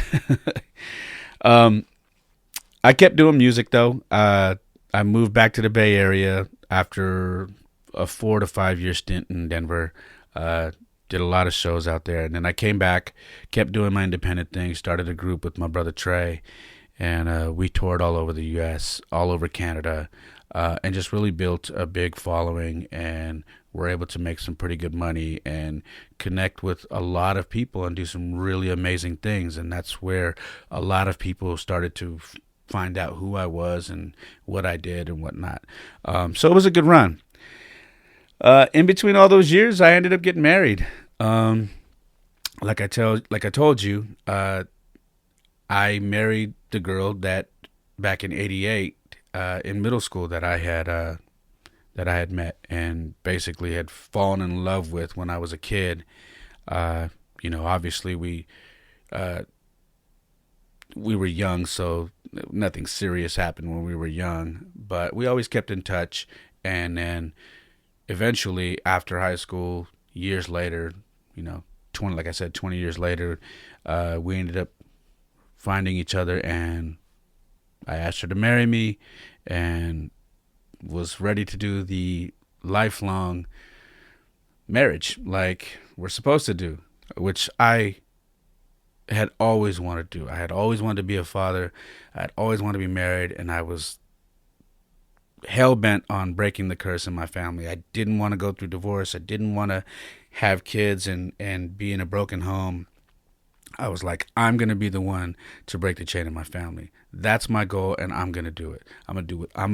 I kept doing music, though. I moved back to the Bay Area after a 4 to 5 year stint in Denver. Did a lot of shows out there. And then I came back, kept doing my independent thing, started a group with my brother Trey. And we toured all over the U.S., all over Canada, and just really built a big following, and were able to make some pretty good money and connect with a lot of people and do some really amazing things. And that's where a lot of people started to find out who I was and what I did and whatnot. So it was a good run. In between all those years, I ended up getting married. Like I told you, I married the girl that back in '88 in middle school that I had met and basically had fallen in love with when I was a kid. Obviously we were young, so nothing serious happened when we were young, but we always kept in touch. And then eventually after high school, years later, 20 years later, we ended up finding each other, and I asked her to marry me and was ready to do the lifelong marriage like we're supposed to do, which I had always wanted to do. I had always wanted to be a father. I had always wanted to be married, and I was hell-bent on breaking the curse in my family. I didn't want to go through divorce. I didn't want to have kids and be in a broken home. I was like, I'm going to be the one to break the chain in my family. That's my goal, and I'm going to do it. I'm going to do it. I'm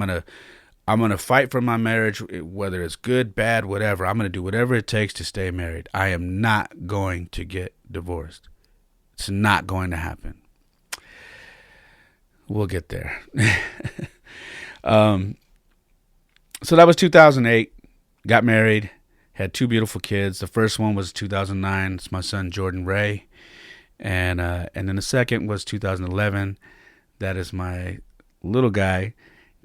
going to fight for my marriage, whether it's good, bad, whatever. I'm going to do whatever it takes to stay married. I am not going to get divorced. It's not going to happen. We'll get there. So that was 2008. Got married. Had 2 beautiful kids. The first one was 2009. It's my son, Jordan Ray. And then the second was 2011. That is my little guy,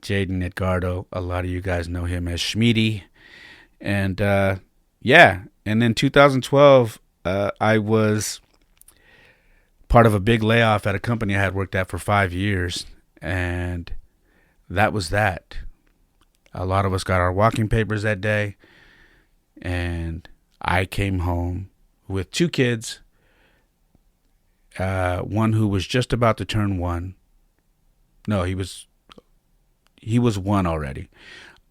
Jaden Edgardo. A lot of you guys know him as Schmeedy. And and then 2012, I was part of a big layoff at a company I had worked at for 5 years. And that was that. A lot of us got our walking papers that day. And I came home with 2 kids. One who was just about to turn 1. No, he was 1 already.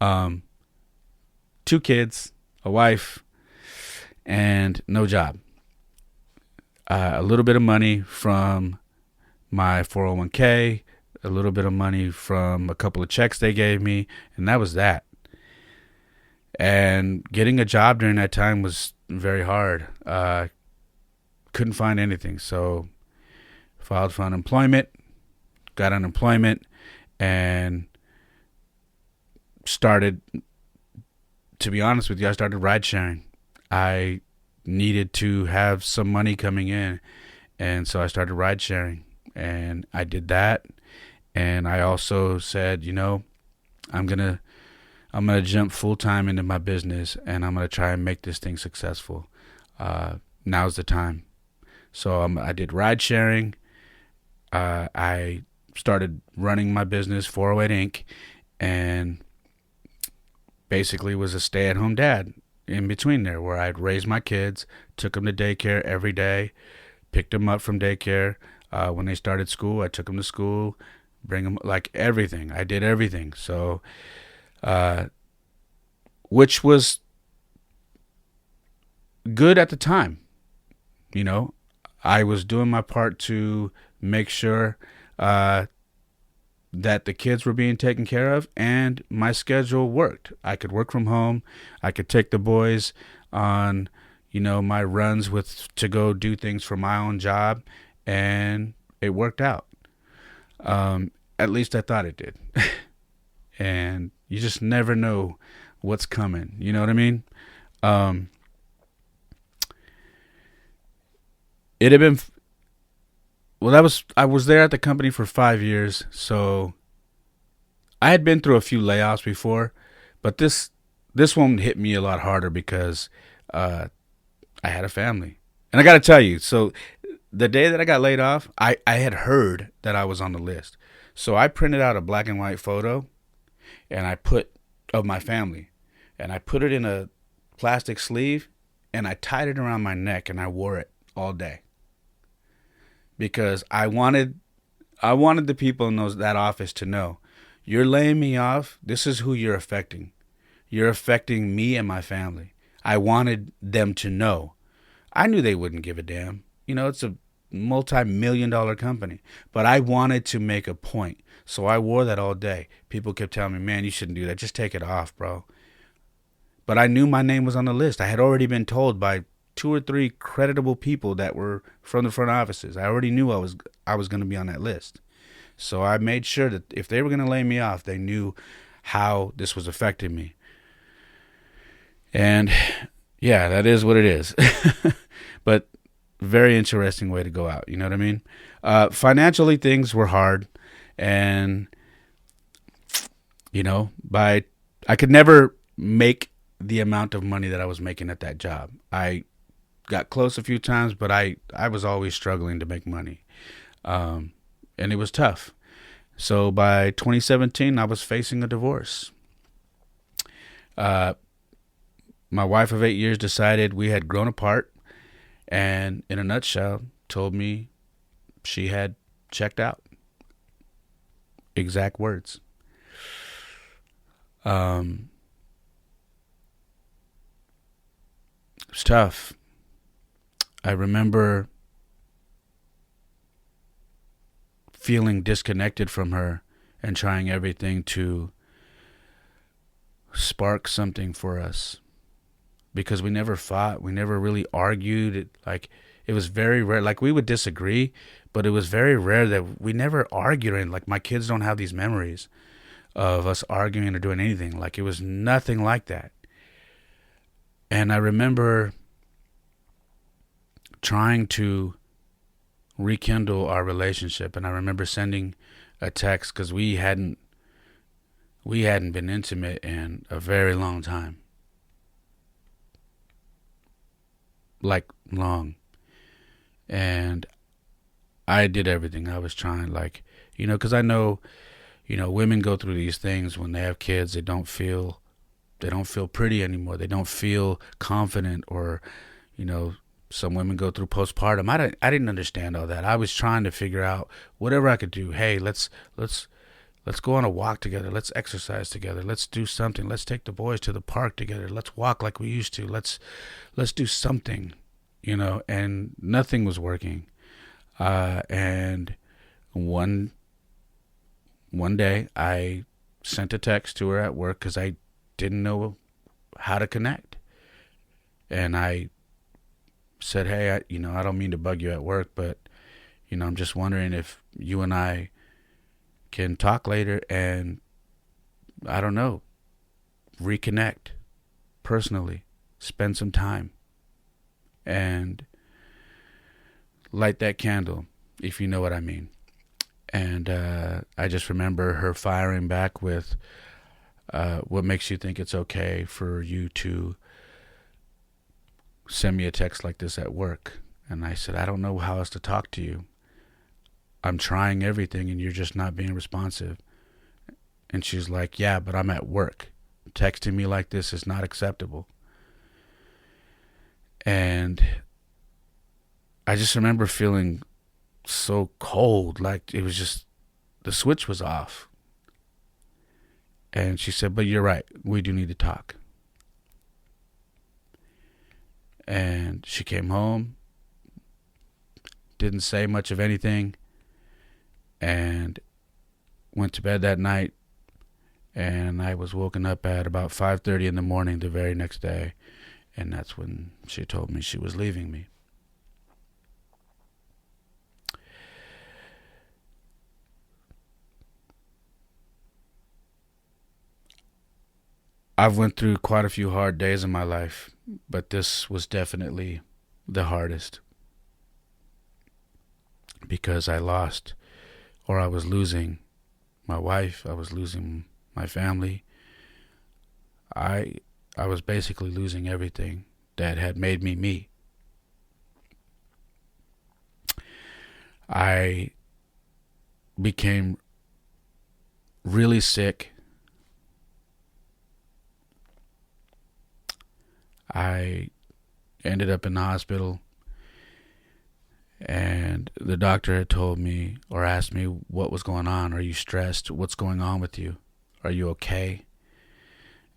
2 kids, a wife, and no job. A little bit of money from my 401k, a little bit of money from a couple of checks they gave me, and that was that. And getting a job during that time was very hard. Couldn't find anything, so filed for unemployment, got unemployment, and started, to be honest with you, I started ride sharing. I needed to have some money coming in, and so I started ride sharing, and I did that. And I also said, I'm gonna jump full time into my business, and I'm gonna try and make this thing successful. Now's the time. So I did ride sharing. I started running my business, 408 Inc., and basically was a stay-at-home dad in between there, where I'd raise my kids, took them to daycare every day, picked them up from daycare. When they started school, I took them to school, bring them, like everything. I did everything. So, which was good at the time. you know, I was doing my part to make sure that the kids were being taken care of, and my schedule worked. I could work from home. I could take the boys on, my runs to go do things for my own job, and it worked out. At least I thought it did. And you just never know what's coming. You know what I mean? It had been, well, I was there at the company for 5 years, so I had been through a few layoffs before, but this one hit me a lot harder because I had a family. And I got to tell you, so the day that I got laid off, I had heard that I was on the list. So I printed out a black and white photo and I put of my family, and I put it in a plastic sleeve and I tied it around my neck and I wore it all day because I wanted the people in that office to know, you're laying me off. This is who you're affecting. You're affecting me and my family. I wanted them to know. I knew they wouldn't give a damn. It's a multi-million-dollar company, but I wanted to make a point. So I wore that all day. People kept telling me, man, you shouldn't do that. Just take it off, bro. But I knew my name was on the list. I had already been told by 2 or 3 creditable people that were from the front offices. I already knew I was going to be on that list. So I made sure that if they were going to lay me off, they knew how this was affecting me. And yeah, that is what it is. But very interesting way to go out. You know what I mean? Financially, things were hard. And, I could never make the amount of money that I was making at that job. I got close a few times, but I was always struggling to make money. And it was tough. So by 2017, I was facing a divorce. My wife of 8 years decided we had grown apart, and in a nutshell, told me she had checked out. Exact words. It was tough. I remember feeling disconnected from her and trying everything to spark something for us, because we never fought. We never really argued. It was very rare. We would disagree, but it was very rare that we never argued. And my kids don't have these memories of us arguing or doing anything. It was nothing like that. And I remember trying to rekindle our relationship, and I remember sending a text because we hadn't been intimate in a very long time. Long. And I did everything. I was trying, because I know, women go through these things when they have kids. They don't feel pretty anymore. They don't feel confident, or, some women go through postpartum. I didn't understand all that. I was trying to figure out whatever I could do. Hey, let's go on a walk together. Let's exercise together. Let's do something. Let's take the boys to the park together. Let's walk like we used to. Let's do something, and nothing was working. And one day I sent a text to her at work because I didn't know how to connect. And I said, hey, I don't mean to bug you at work, but, I'm just wondering if you and I can talk later and, I don't know, reconnect personally, spend some time, and light that candle, if you know what I mean. And I just remember her firing back with, what makes you think it's okay for you to send me a text like this at work? And I said, I don't know how else to talk to you. I'm trying everything and you're just not being responsive. And she's like, yeah, but I'm at work. Texting me like this is not acceptable. And I just remember feeling so cold, it was just, the switch was off. And she said, but you're right, we do need to talk. And she came home. didn't say much of anything, and went to bed that night. And I was woken up at about 5:30 in the morning the very next day, and that's when she told me she was leaving me. I've went through quite a few hard days in my life, but this was definitely the hardest, because I lost, or I was losing my wife, I was losing my family. I was basically losing everything that had made me me. I became really sick. I ended up in the hospital, and the doctor had told me, or asked me, what was going on. Are you stressed? What's going on with you? Are you okay?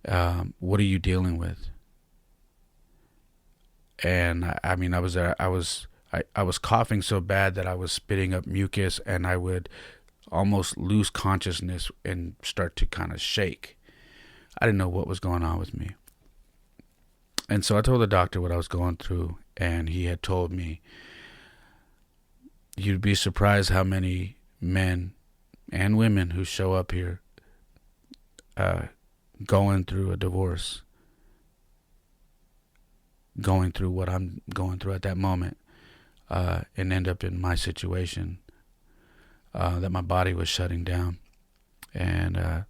What are you dealing with? And I mean, I was coughing so bad that I was spitting up mucus, and I would almost lose consciousness and start to kind of shake. I didn't know what was going on with me. And so I told the doctor what I was going through, and he had told me, you'd be surprised how many men and women who show up here going through a divorce, going through what I'm going through at that moment, and end up in my situation, that my body was shutting down. And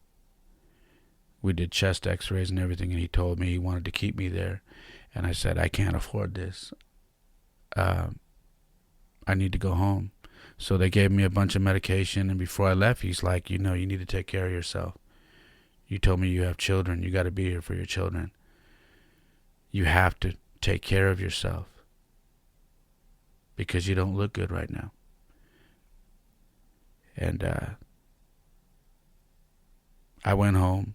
we did chest x-rays and everything, and he told me he wanted to keep me there. And I said, I can't afford this. I need to go home. So they gave me a bunch of medication, and before I left, he's like, you need to take care of yourself. You told me you have children. You got to be here for your children. You have to take care of yourself, because you don't look good right now. And I went home,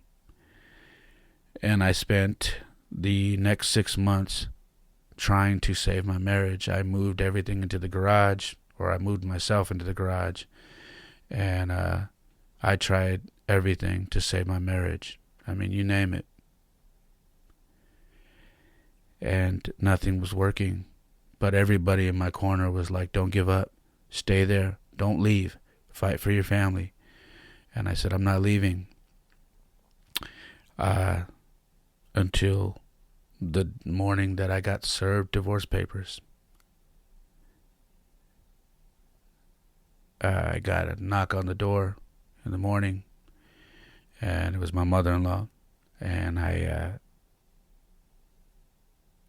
and I spent the next 6 months trying to save my marriage. I moved everything into the garage, or I moved myself into the garage, and I tried everything to save my marriage. I mean, you name it. And nothing was working. But everybody in my corner was like, don't give up. Stay there. Don't leave. Fight for your family. And I said, I'm not leaving. Until the morning that I got served divorce papers. I got a knock on the door in the morning, and it was my mother-in-law, and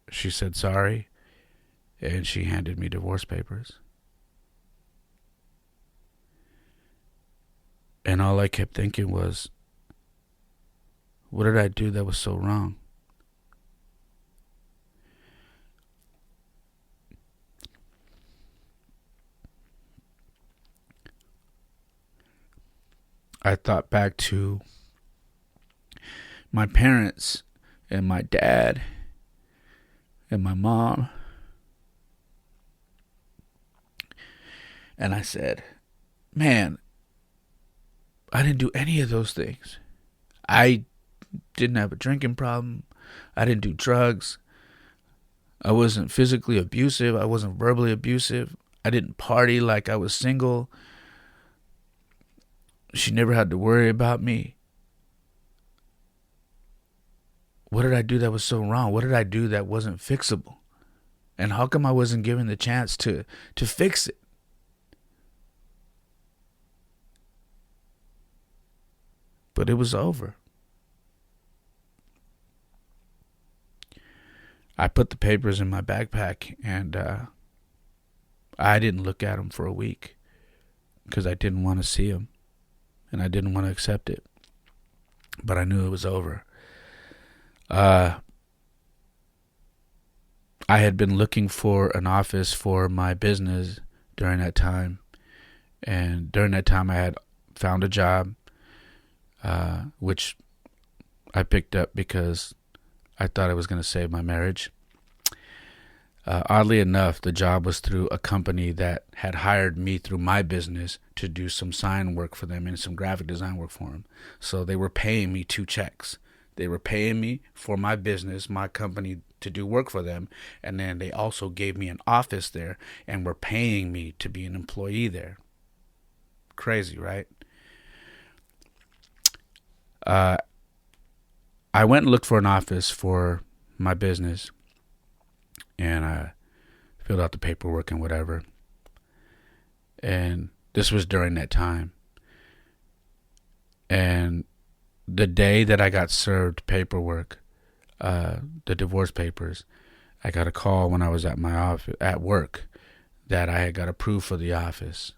she said sorry, and she handed me divorce papers. And all I kept thinking was, what did I do that was so wrong? I thought back to my parents and my dad and my mom, and I said, man, I didn't do any of those things. I didn't have a drinking problem. I didn't do drugs. I wasn't physically abusive. I wasn't verbally abusive. I didn't party like I was single. She never had to worry about me. What did I do that was so wrong? What did I do that wasn't fixable? And how come I wasn't given the chance to fix it? But it was over. I put the papers in my backpack, and I didn't look at them for a week because I didn't want to see them, and I didn't want to accept it. But I knew it was over. I had been looking for an office for my business during that time, and during that time I had found a job, which I picked up because I thought it was going to save my marriage. Oddly enough, the job was through a company that had hired me through my business to do some sign work for them and some graphic design work for them. So they were paying me 2 checks. They were paying me for my business, my company, to do work for them, and then they also gave me an office there and were paying me to be an employee there. Crazy, right? I went and looked for an office for my business, and I filled out the paperwork and whatever. And this was during that time. And the day that I got served paperwork, the divorce papers, I got a call when I was at my office at work that I had got approved for the office,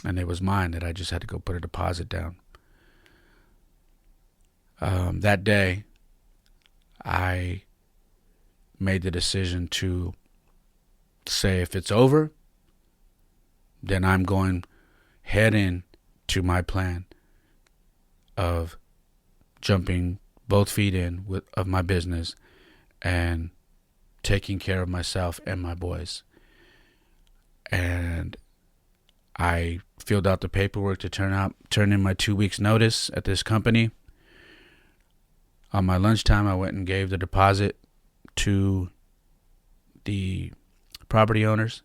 and it was mine, that I just had to go put a deposit down. That day, I made the decision to say, if it's over, then I'm going head in to my plan of jumping both feet in of my business and taking care of myself and my boys. And I filled out the paperwork to turn in my 2 weeks notice at this company. On my lunchtime, I went and gave the deposit to the property owners,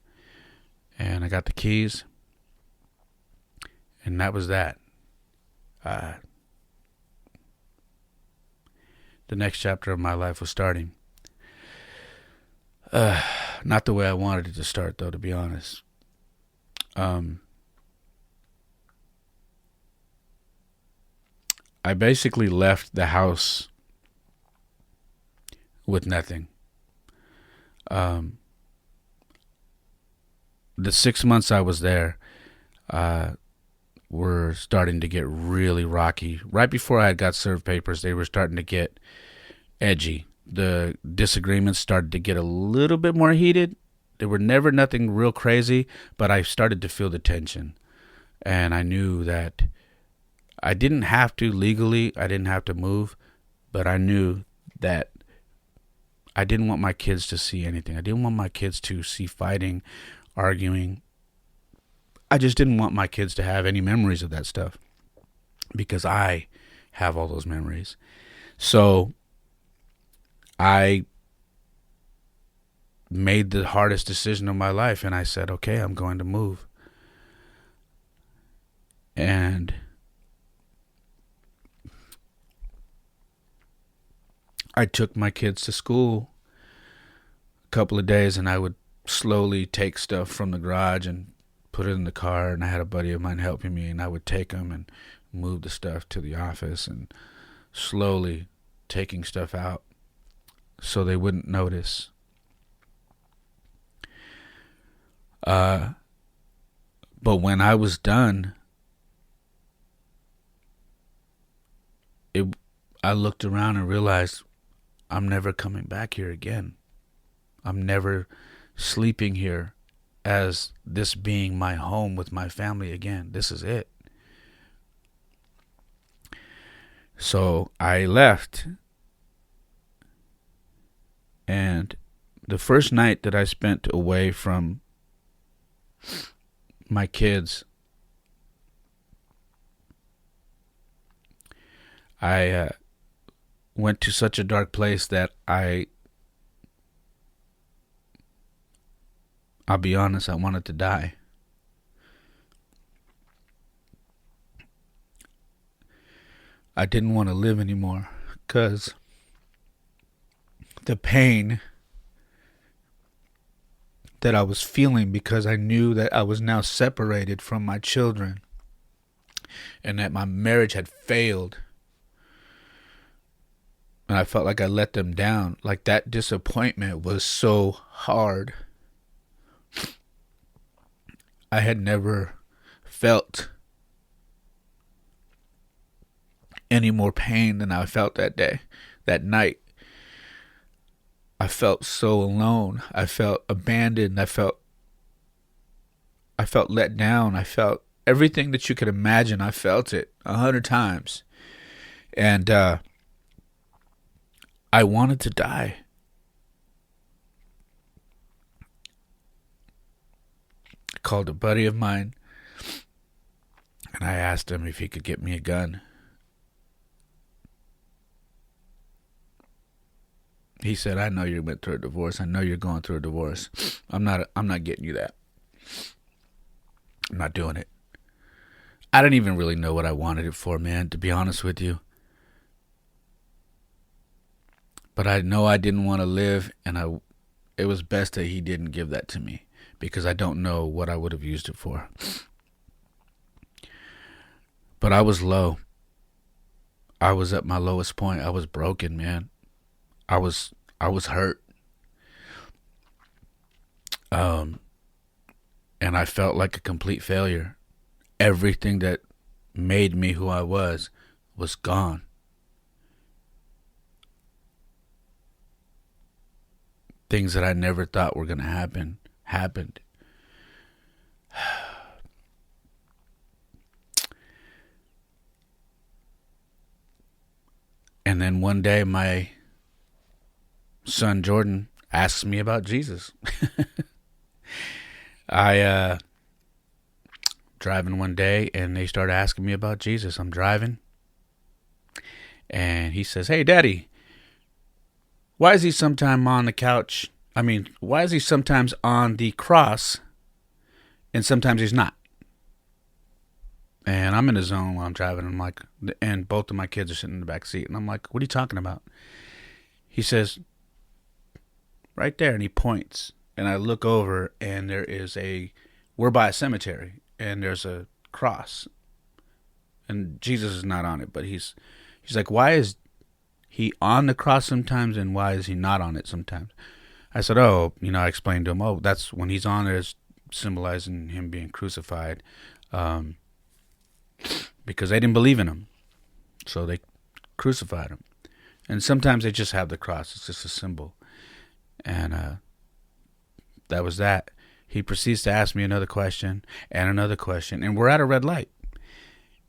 and I got the keys, and that was that. The next chapter of my life was starting. Not the way I wanted it to start, though, to be honest. I basically left the house with nothing. The 6 months I was there were starting to get really rocky. Right before I had got served papers, they were starting to get edgy. The disagreements started to get a little bit more heated. They were never nothing real crazy, but I started to feel the tension. And I knew that I didn't have to legally, I didn't have to move, but I knew that I didn't want my kids to see anything. I didn't want my kids to see fighting, arguing. I just didn't want my kids to have any memories of that stuff, because I have all those memories. So I made the hardest decision of my life, and I said, okay, I'm going to move. And I took my kids to school a couple of days, and I would slowly take stuff from the garage and put it in the car, and I had a buddy of mine helping me, and I would take them and move the stuff to the office, and slowly taking stuff out so they wouldn't notice. But when I was done, I looked around and realized I'm never coming back here again. I'm never sleeping here as this being my home with my family again. This is it. So I left. And the first night that I spent away from my kids, I went to such a dark place that I'll be honest, I wanted to die. I didn't want to live anymore, because the pain that I was feeling, because I knew that I was now separated from my children and that my marriage had failed, and I felt like I let them down. Like, that disappointment was so hard. I had never felt any more pain than I felt that day, that night. I felt so alone. I felt abandoned. I felt let down. I felt everything that you could imagine. I felt it 100 times. And I wanted to die. called a buddy of mine, and I asked him if he could get me a gun. He said, I know you went through a divorce. I know you're going through a divorce. I'm not getting you that. I'm not doing it. I didn't even really know what I wanted it for, man, to be honest with you. But I know I didn't want to live, and it was best that he didn't give that to me, because I don't know what I would have used it for. But I was low. I was at my lowest point. I was broken, man. I was hurt. And I felt like a complete failure. Everything that made me who I was gone. Things that I never thought were going to happen happened. And then one day my son Jordan asks me about Jesus. I driving one day, and they start asking me about Jesus. I'm driving, and he says, "Hey, Daddy, why is he sometimes on the couch? Why is he sometimes on the cross, and sometimes he's not?" And I'm in the zone while I'm driving. I'm like, and both of my kids are sitting in the back seat, and I'm like, "What are you talking about?" He says, "Right there," and he points, and I look over, and we're by a cemetery, and there's a cross, and Jesus is not on it, but he's like, "Why is he on the cross sometimes, and why is he not on it sometimes?" I said, I explained to him, that's when he's on there, it's symbolizing him being crucified, because they didn't believe in him, so they crucified him. And sometimes they just have the cross. It's just a symbol. And that was that. He proceeds to ask me another question and another question, and we're at a red light.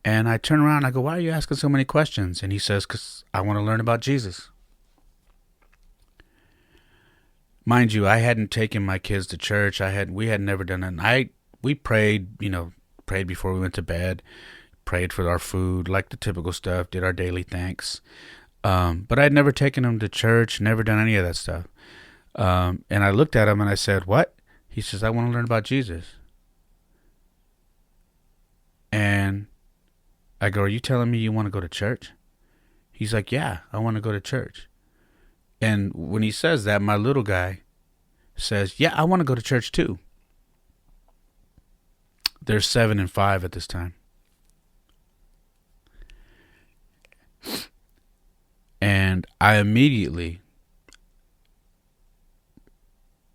And I turn around and I go, "Why are you asking so many questions?" And he says, "Because I want to learn about Jesus." Mind you, I hadn't taken my kids to church. We had never done it. We prayed, prayed before we went to bed, prayed for our food, like the typical stuff, did our daily thanks. But I'd never taken them to church, never done any of that stuff. And I looked at him and I said, "What?" He says, "I want to learn about Jesus." And I go, "Are you telling me you want to go to church?" He's like, "Yeah, I want to go to church." And when he says that, my little guy says, "Yeah, I want to go to church too." They're 7 and 5 at this time. And I immediately,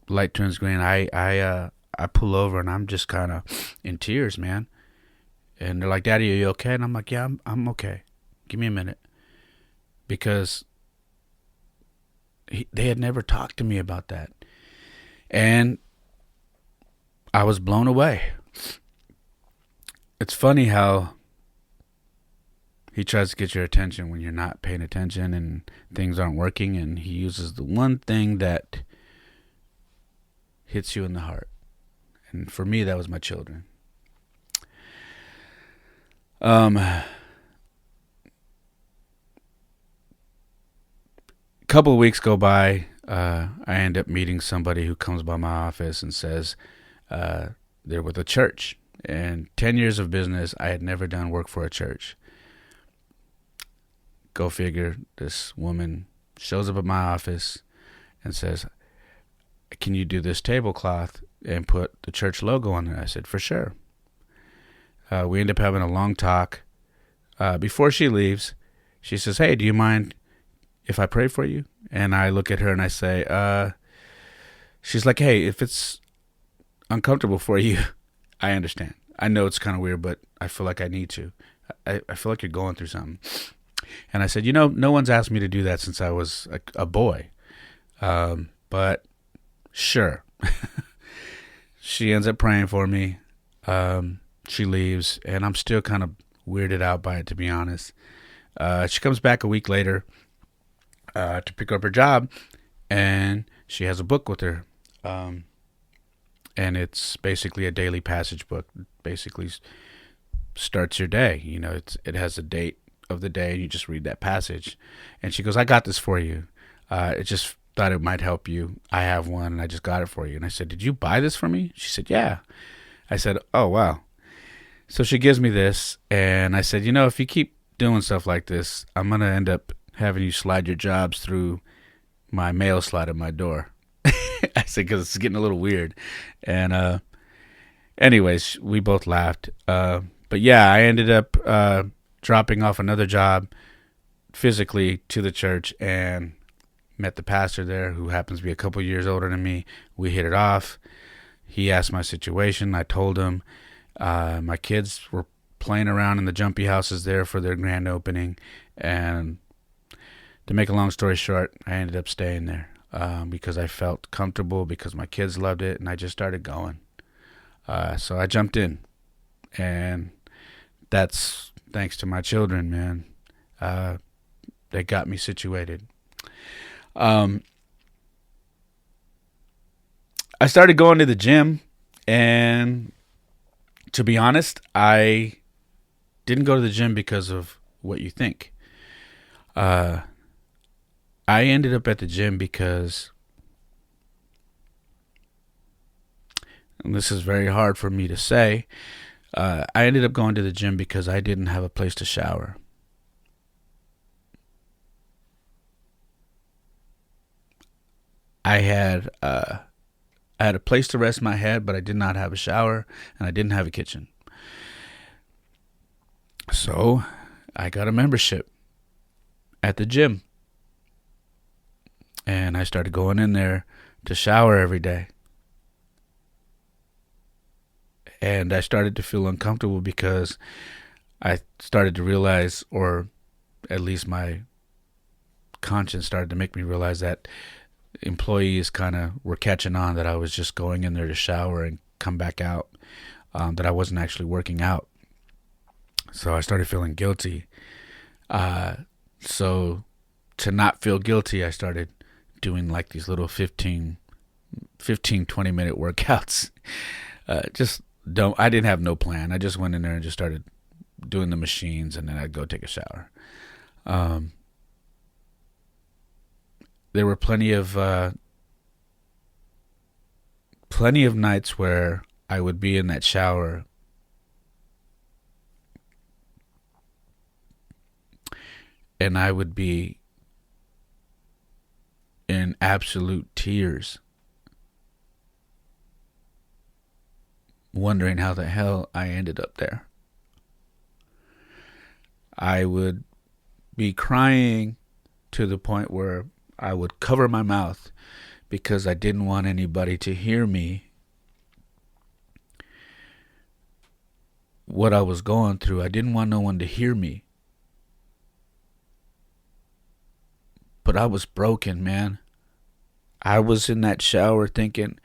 light turns green. I pull over, and I'm just kind of in tears, man. And they're like, "Daddy, are you okay?" And I'm like, "Yeah, I'm okay. Give me a minute." Because they had never talked to me about that. And I was blown away. It's funny how he tries to get your attention when you're not paying attention and things aren't working, and he uses the one thing that hits you in the heart. And for me, that was my children. A couple of weeks go by. I end up meeting somebody who comes by my office and says they're with a church. And 10 years of business, I had never done work for a church. Go figure, this woman shows up at my office and says, "Can you do this tablecloth and put the church logo on there?" I said, "For sure." We end up having a long talk. Before she leaves, she says, "Hey, do you mind if I pray for you?" And I look at her and I say, she's like, "Hey, if it's uncomfortable for you, I understand. I know it's kind of weird, but I feel like I need to. I feel like you're going through something." And I said, no one's asked me to do that since I was a boy. But sure. She ends up praying for me. She leaves, and I'm still kind of weirded out by it, to be honest. She comes back a week later to pick up her job, and she has a book with her. And and it's basically a daily passage book. Basically starts your day. It has a date of the day, and you just read that passage. And she goes, "I got this for you. It just thought it might help you. I have one, and I just got it for you." And I said, "Did you buy this for me?" She said, "Yeah." I said, "Oh, wow." So she gives me this, and I said, if you keep doing stuff like this, I'm going to end up having you slide your jobs through my mail slot at my door. I said, because it's getting a little weird. And anyways, we both laughed. But yeah, I ended up dropping off another job physically to the church and met the pastor there, who happens to be a couple years older than me. We hit it off. He asked my situation. I told him. My kids were playing around in the jumpy houses there for their grand opening. And to make a long story short, I ended up staying there because I felt comfortable, because my kids loved it, and I just started going. So I jumped in, and that's thanks to my children, man. They got me situated. I started going to the gym, and to be honest, I didn't go to the gym because of what you think. I ended up at the gym because, and this is very hard for me to say, I ended up going to the gym because I didn't have a place to shower. I had a place to rest my head, but I did not have a shower, and I didn't have a kitchen. So I got a membership at the gym, and I started going in there to shower every day. And I started to feel uncomfortable because I started to realize, or at least my conscience started to make me realize, that employees kind of were catching on that I was just going in there to shower and come back out, that I wasn't actually working out. So I started feeling guilty. So to not feel guilty, I started doing like these little 15, 20-minute workouts. I didn't have no plan. I just went in there and just started doing the machines, and then I'd go take a shower. There were plenty of nights where I would be in that shower and I would be in absolute tears, wondering how the hell I ended up there. I would be crying to the point where I would cover my mouth because I didn't want anybody to hear me, what I was going through. I didn't want no one to hear me. But I was broken, man. I was in that shower thinking,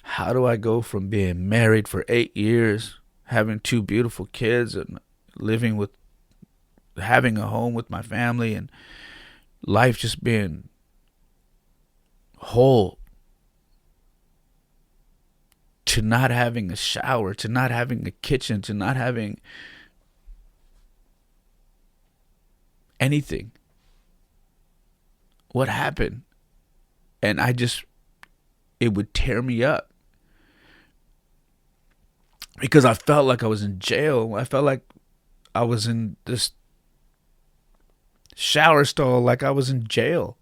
how do I go from being married for 8 years, having 2 beautiful kids, and having a home with my family, and life just being whole, to not having a shower, to not having a kitchen, to not having anything? What happened? And it would tear me up because I felt like I was in jail. I felt like I was in this shower stall, like I was in jail.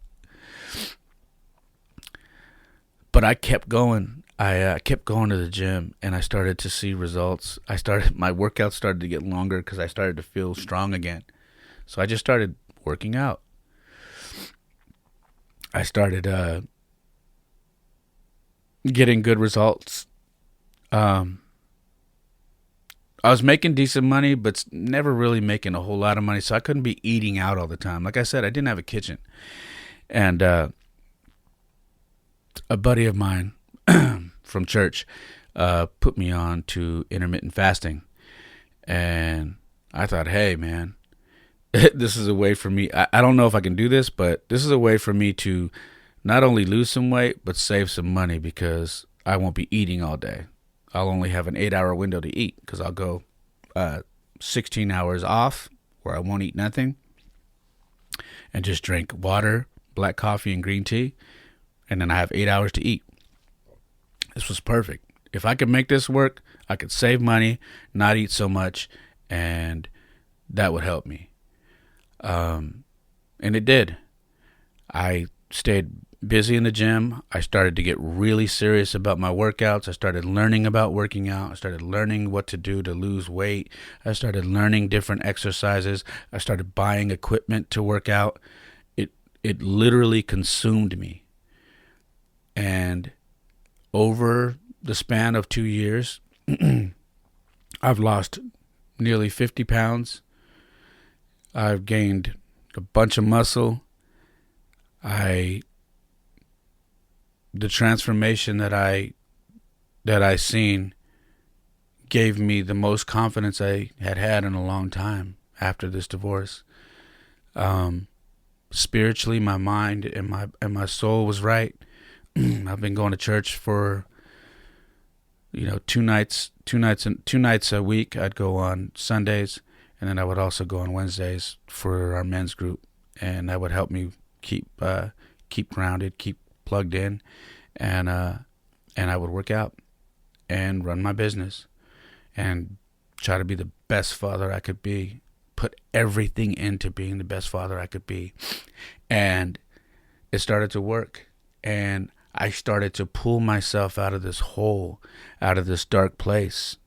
But I kept going. I kept going to the gym, and I started to see results. My workouts started to get longer because I started to feel strong again. So I just started working out. I started getting good results. I was making decent money, but never really making a whole lot of money, so I couldn't be eating out all the time. Like I said, I didn't have a kitchen. And a buddy of mine from church put me on to intermittent fasting. And I thought, hey, man, this is a way for me. I don't know if I can do this, but this is a way for me to not only lose some weight, but save some money, because I won't be eating all day. I'll only have an 8-hour window to eat, because I'll go 16 hours off where I won't eat nothing and just drink water, black coffee, and green tea. And then I have 8 hours to eat. This was perfect. If I could make this work, I could save money, not eat so much, and that would help me. And it did. I stayed busy in the gym. I started to get really serious about my workouts. I started learning about working out. I started learning what to do to lose weight. I started learning different exercises. I started buying equipment to work out. It literally consumed me. And over the span of 2 years, I've lost nearly 50 pounds. I've gained a bunch of muscle. The transformation that I seen gave me the most confidence I had in a long time after this divorce. Spiritually, my mind and my soul was right. I've been going to church for 2 nights a week. I'd go on Sundays, and then I would also go on Wednesdays for our men's group, and that would help me keep grounded, keep plugged in, and I would work out and run my business and try to be the best father I could be, put everything into being the best father I could be. And it started to work, and I started to pull myself out of this hole, out of this dark place.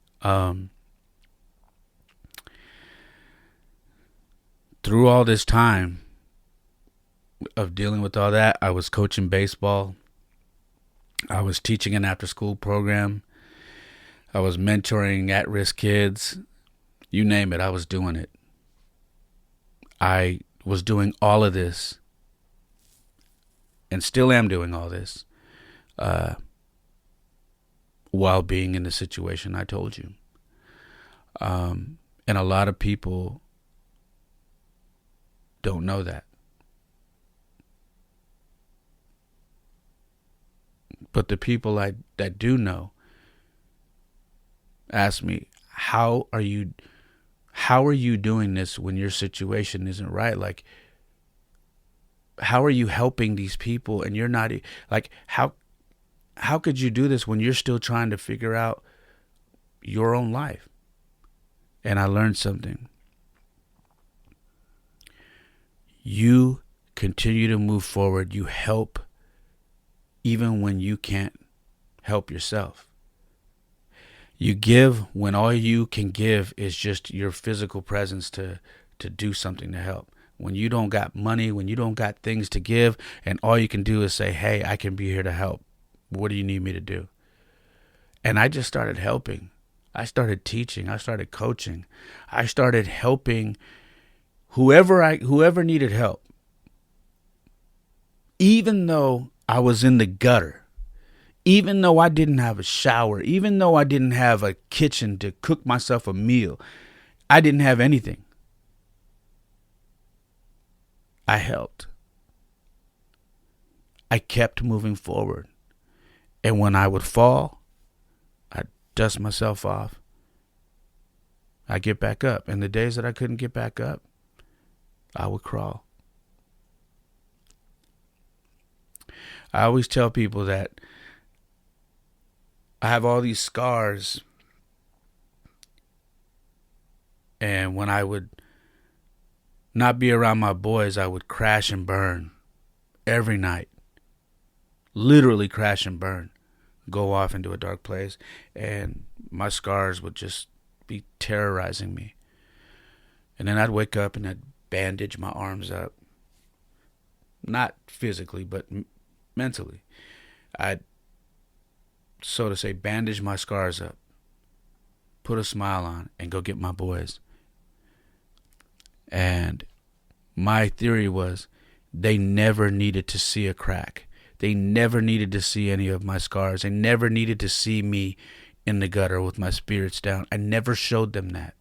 Through all this time of dealing with all that, I was coaching baseball. I was teaching an after-school program. I was mentoring at-risk kids. You name it, I was doing it. I was doing all of this, and still am doing all this, while being in the situation I told you. And a lot of people don't know that. But the people that do know ask me, how are you doing this when your situation isn't right? Like, how are you helping these people and you're not, like, how could you do this when you're still trying to figure out your own life? And I learned something. You continue to move forward. You help even when you can't help yourself. You give when all you can give is just your physical presence to do something to help. When you don't got money, when you don't got things to give, and all you can do is say, hey, I can be here to help. What do you need me to do? And I just started helping. I started teaching. I started coaching. I started helping whoever needed help. Even though I was in the gutter, even though I didn't have a shower, even though I didn't have a kitchen to cook myself a meal, I didn't have anything. I helped. I kept moving forward. And when I would fall, I'd dust myself off. I'd get back up. And the days that I couldn't get back up, I would crawl. I always tell people that I have all these scars, and when I would not be around my boys, I would crash and burn every night. Literally crash and burn. Go off into a dark place, and my scars would just be terrorizing me. And then I'd wake up and I'd bandage my arms up. Not physically, but mentally. I'd, so to say, bandage my scars up, put a smile on, and go get my boys. And my theory was they never needed to see a crack. They never needed to see any of my scars. They never needed to see me in the gutter with my spirits down. I never showed them that.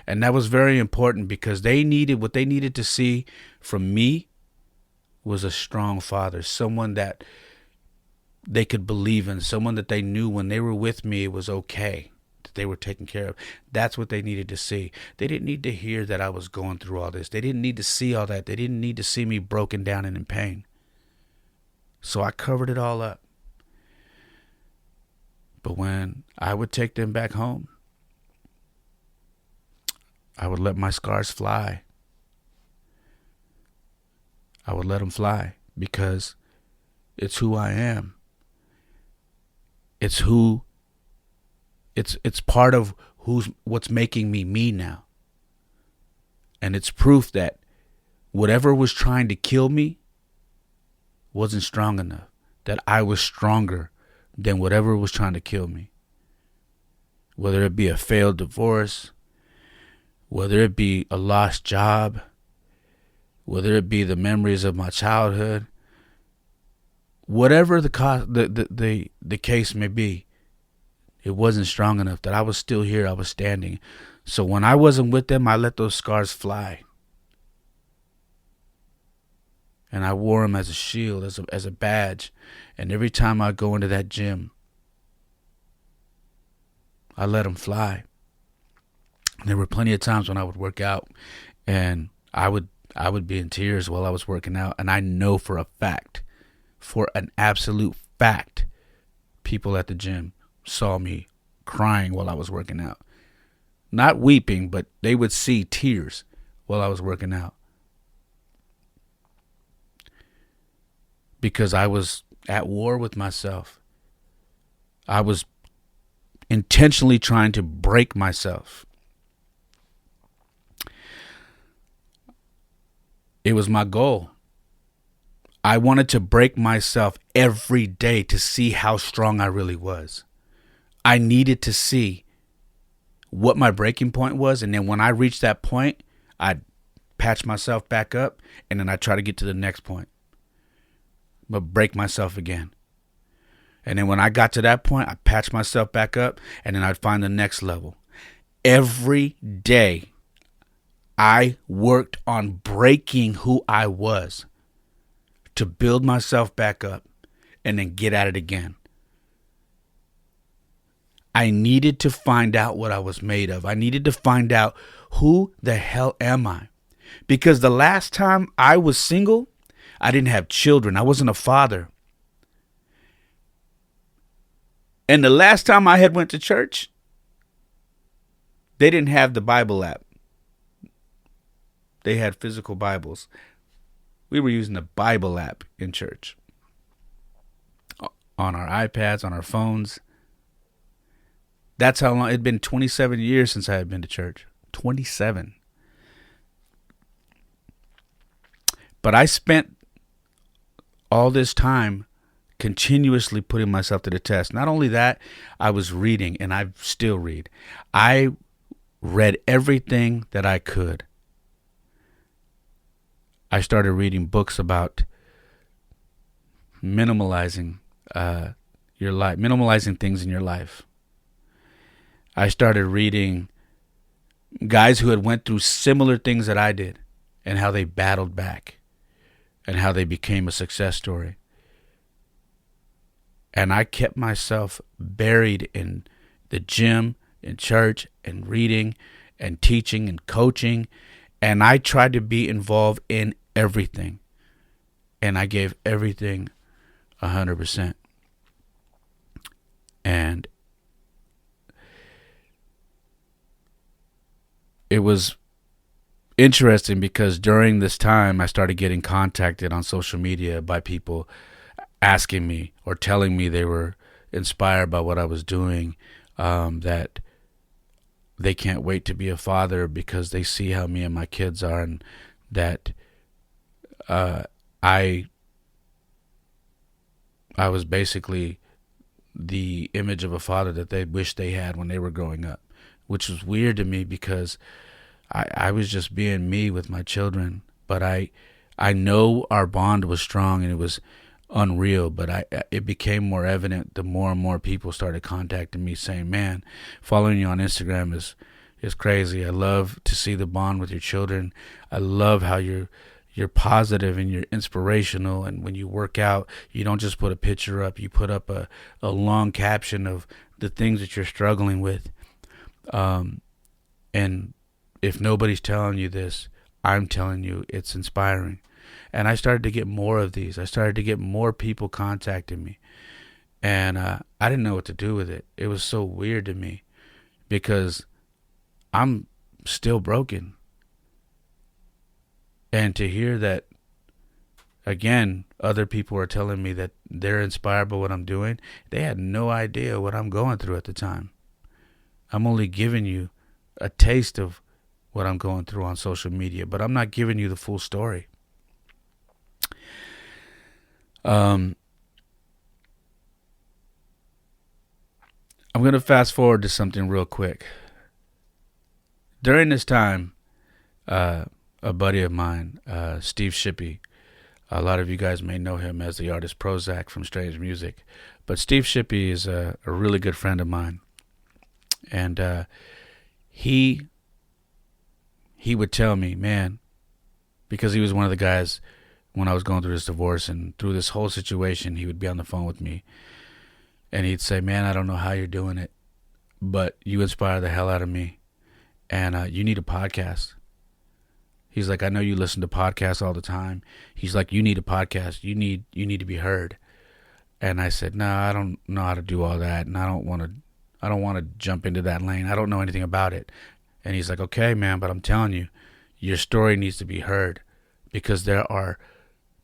And that was very important, because what they needed to see from me was a strong father, someone that they could believe in, someone that they knew when they were with me, it was okay, that they were taken care of. That's what they needed to see. They didn't need to hear that I was going through all this. They didn't need to see all that. They didn't need to see me broken down and in pain. So I covered it all up. But when I would take them back home, I would let my scars fly. I would let them fly because it's who I am. It's part of what's making me me now. And it's proof that whatever was trying to kill me wasn't strong enough. That I was stronger than whatever was trying to kill me. Whether it be a failed divorce, whether it be a lost job, whether it be the memories of my childhood, whatever the case may be, it wasn't strong enough. That I was still here, I was standing. So when I wasn't with them, I let those scars fly. And I wore them as a shield, as a badge. And every time I go into that gym, I let them fly. And there were plenty of times when I would work out and I would be in tears while I was working out. And I know for an absolute fact, people at the gym saw me crying while I was working out. Not weeping, but they would see tears while I was working out. Because I was at war with myself. I was intentionally trying to break myself. It was my goal. I wanted to break myself every day to see how strong I really was. I needed to see what my breaking point was. And then when I reached that point, I'd patch myself back up. And then I'd try to get to the next point. But break myself again. And then when I got to that point, I patched myself back up, and then I'd find the next level. Every day, I worked on breaking who I was to build myself back up and then get at it again. I needed to find out what I was made of. I needed to find out who the hell am I? Because the last time I was single, I didn't have children. I wasn't a father. And the last time I had went to church, they didn't have the Bible app. They had physical Bibles. We were using the Bible app in church. On our iPads, on our phones. That's how long. It'd been 27 years since I had been to church. 27. But I spent all this time continuously putting myself to the test. Not only that, I was reading, and I still read. I read everything that I could. I started reading books about minimalizing your life, minimalizing things in your life. I started reading guys who had went through similar things that I did and how they battled back and how they became a success story. And I kept myself buried in the gym, in church, and reading, and teaching, and coaching. And I tried to be involved in everything. And I gave everything 100%. And it was interesting because during this time, I started getting contacted on social media by people asking me or telling me they were inspired by what I was doing, that they can't wait to be a father because they see how me and my kids are, and that I was basically the image of a father that they wished they had when they were growing up, which was weird to me because I was just being me with my children. But I know our bond was strong and it was unreal, but it became more evident the more and more people started contacting me saying, man, following you on Instagram is crazy. I love to see the bond with your children. I love how you're you're positive and you're inspirational. And when you work out, you don't just put a picture up, you put up a long caption of the things that you're struggling with. And if nobody's telling you this, I'm telling you, it's inspiring. And I started to get more of these. I started to get more people contacting me. And I didn't know what to do with it. It was so weird to me because I'm still broken. And to hear that, again, other people are telling me that they're inspired by what I'm doing, they had no idea what I'm going through at the time. I'm only giving you a taste of what I'm going through on social media, but I'm not giving you the full story. I'm going to fast forward to something real quick. During this time, a buddy of mine, Steve Shippey, a lot of you guys may know him as the artist Prozac from Strange Music, but Steve Shippey is a really good friend of mine. And he would tell me, man, because he was one of the guys when I was going through this divorce and through this whole situation, he would be on the phone with me. And he'd say, man, I don't know how you're doing it, but you inspire the hell out of me. And you need a podcast. He's like, I know you listen to podcasts all the time. He's like, you need a podcast. You need to be heard. And I said, no, I don't know how to do all that. And I don't want to jump into that lane. I don't know anything about it. And he's like, okay, man, but I'm telling you, your story needs to be heard because there are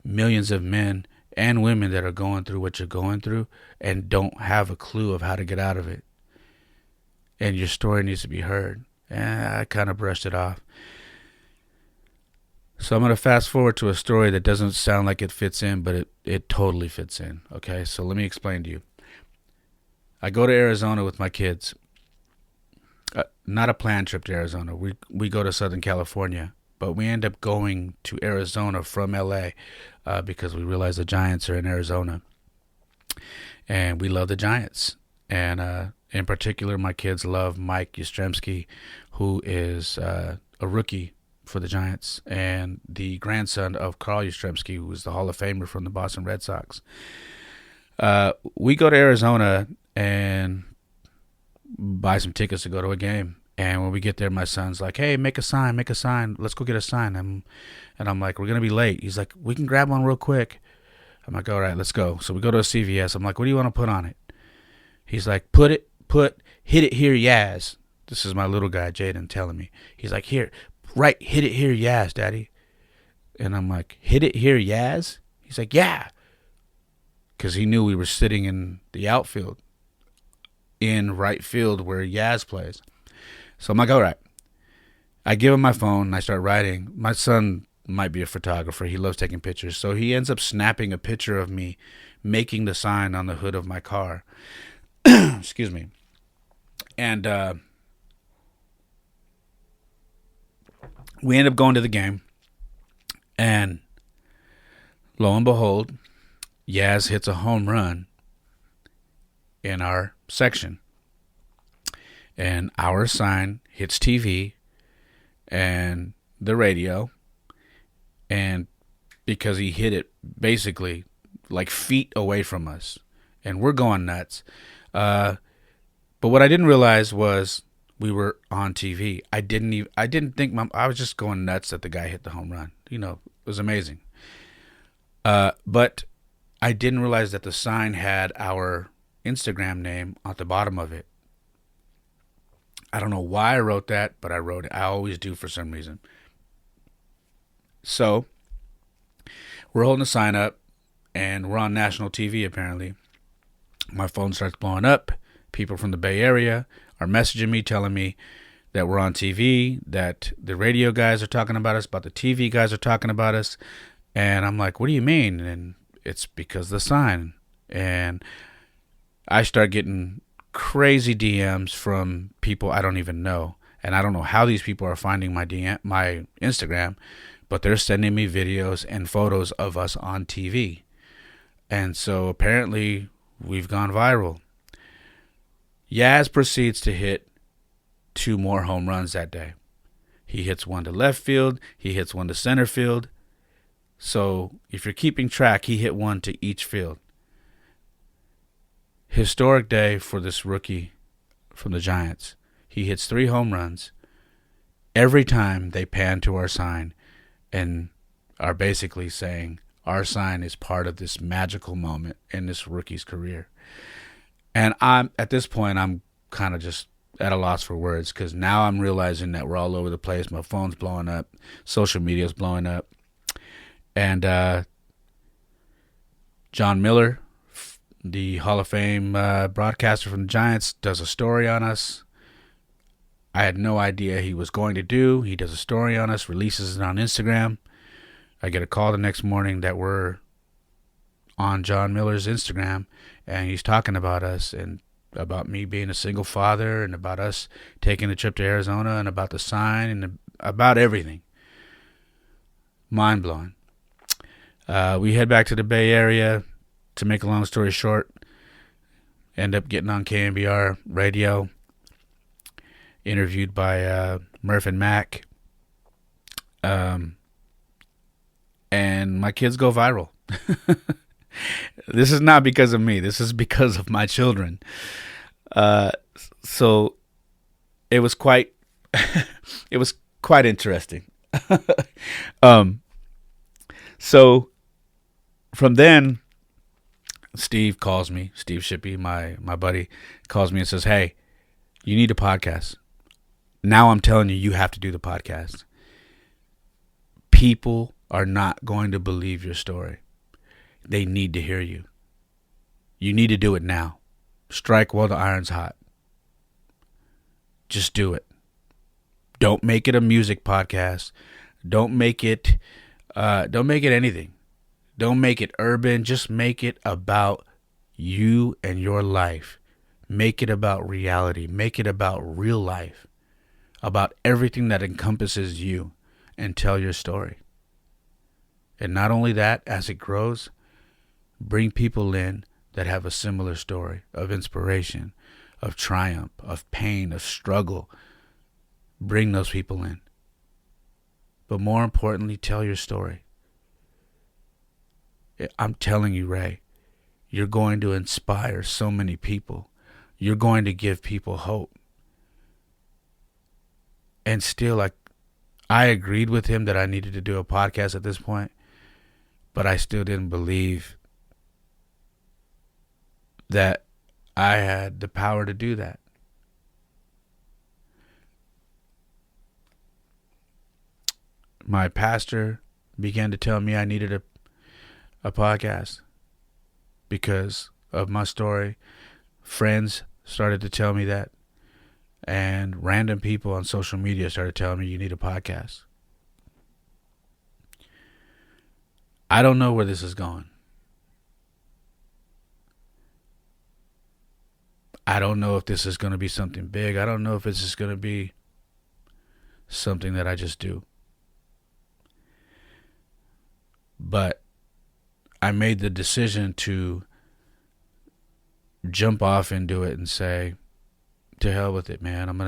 millions of men and women that are going through what you're going through and don't have a clue of how to get out of it. And your story needs to be heard. And I kind of brushed it off. So I'm going to fast forward to a story that doesn't sound like it fits in, but it totally fits in. Okay, so let me explain to you. I go to Arizona with my kids. Not a planned trip to Arizona. We go to Southern California, but we end up going to Arizona from LA because we realize the Giants are in Arizona. And we love the Giants. And in particular, my kids love Mike Yastrzemski, who is a rookie for the Giants and the grandson of Carl Yastrzemski, who was the Hall of Famer from the Boston Red Sox. We go to Arizona and buy some tickets to go to a game. And when we get there, my son's like, hey, make a sign. Let's go get a sign. And I'm like, we're going to be late. He's like, we can grab one real quick. I'm like, all right, let's go. So we go to a CVS. I'm like, what do you want to put on it? He's like, hit it here, Yaz. This is my little guy, Jaden, telling me. He's like, hit it here, Yaz, Daddy. And I'm like, hit it here, Yaz? He's like, yeah. Because he knew we were sitting in the outfield, in right field where Yaz plays. So I'm like, all right. I give him my phone and I start writing. My son might be a photographer. He loves taking pictures. So he ends up snapping a picture of me making the sign on the hood of my car. Excuse me. And we end up going to the game. And lo and behold, Yaz hits a home run in our section. And our sign hits TV and the radio. And because he hit it basically like feet away from us. And we're going nuts. But what I didn't realize was we were on TV. I didn't think I was just going nuts that the guy hit the home run. You know, it was amazing. But I didn't realize that the sign had our Instagram name at the bottom of it. I don't know why I wrote that, but I wrote it. I always do for some reason. So we're holding a sign up and we're on national TV apparently. My phone starts blowing up. People from the Bay Area are messaging me, telling me that we're on TV, that the radio guys are talking about us, but the TV guys are talking about us. And I'm like, what do you mean? And it's because of the sign. And I start getting crazy DMs from people I don't even know. And I don't know how these people are finding my Instagram, but they're sending me videos and photos of us on TV. And so apparently we've gone viral. Yaz proceeds to hit 2 more home runs that day. He hits one to left field. He hits one to center field. So if you're keeping track, he hit one to each field. Historic day for this rookie from the Giants. He hits 3 home runs every time they pan to our sign and are basically saying our sign is part of this magical moment in this rookie's career. And at this point, I'm kind of just at a loss for words, because now I'm realizing that we're all over the place. My phone's blowing up. Social media's blowing up. And John Miller, the Hall of Fame broadcaster from the Giants, does a story on us. I had no idea he was going to do. He does a story on us, releases it on Instagram. I get a call the next morning that we're on John Miller's Instagram, and he's talking about us and about me being a single father and about us taking a trip to Arizona and about the sign and about everything. Mind-blowing. We head back to the Bay Area. To make a long story short, end up getting on KMBR radio, interviewed by Murph and Mac, and my kids go viral. This is not because of me. This is because of my children. So it was quite interesting. So from then, Steve calls me. Steve Shippey, my buddy, calls me and says, "Hey, you need a podcast. Now I'm telling you, you have to do the podcast. People are not going to believe your story. They need to hear you. You need to do it now. Strike while the iron's hot. Just do it. Don't make it a music podcast. Don't make it anything. Don't make it urban. Just make it about you and your life. Make it about reality. Make it about real life. About everything that encompasses you, and tell your story. And not only that, as it grows, bring people in that have a similar story of inspiration, of triumph, of pain, of struggle. Bring those people in. But more importantly, tell your story. I'm telling you, Ray, you're going to inspire so many people. You're going to give people hope. And still, I agreed with him that I needed to do a podcast at this point, but I still didn't believe that I had the power to do that. My pastor began to tell me I needed a podcast because of my story. Friends started to tell me that. And random people on social media started telling me you need a podcast. I don't know where this is going. I don't know if this is going to be something big. I don't know if it's just going to be something that I just do. But I made the decision to jump off and do it and say, to hell with it, man. I'm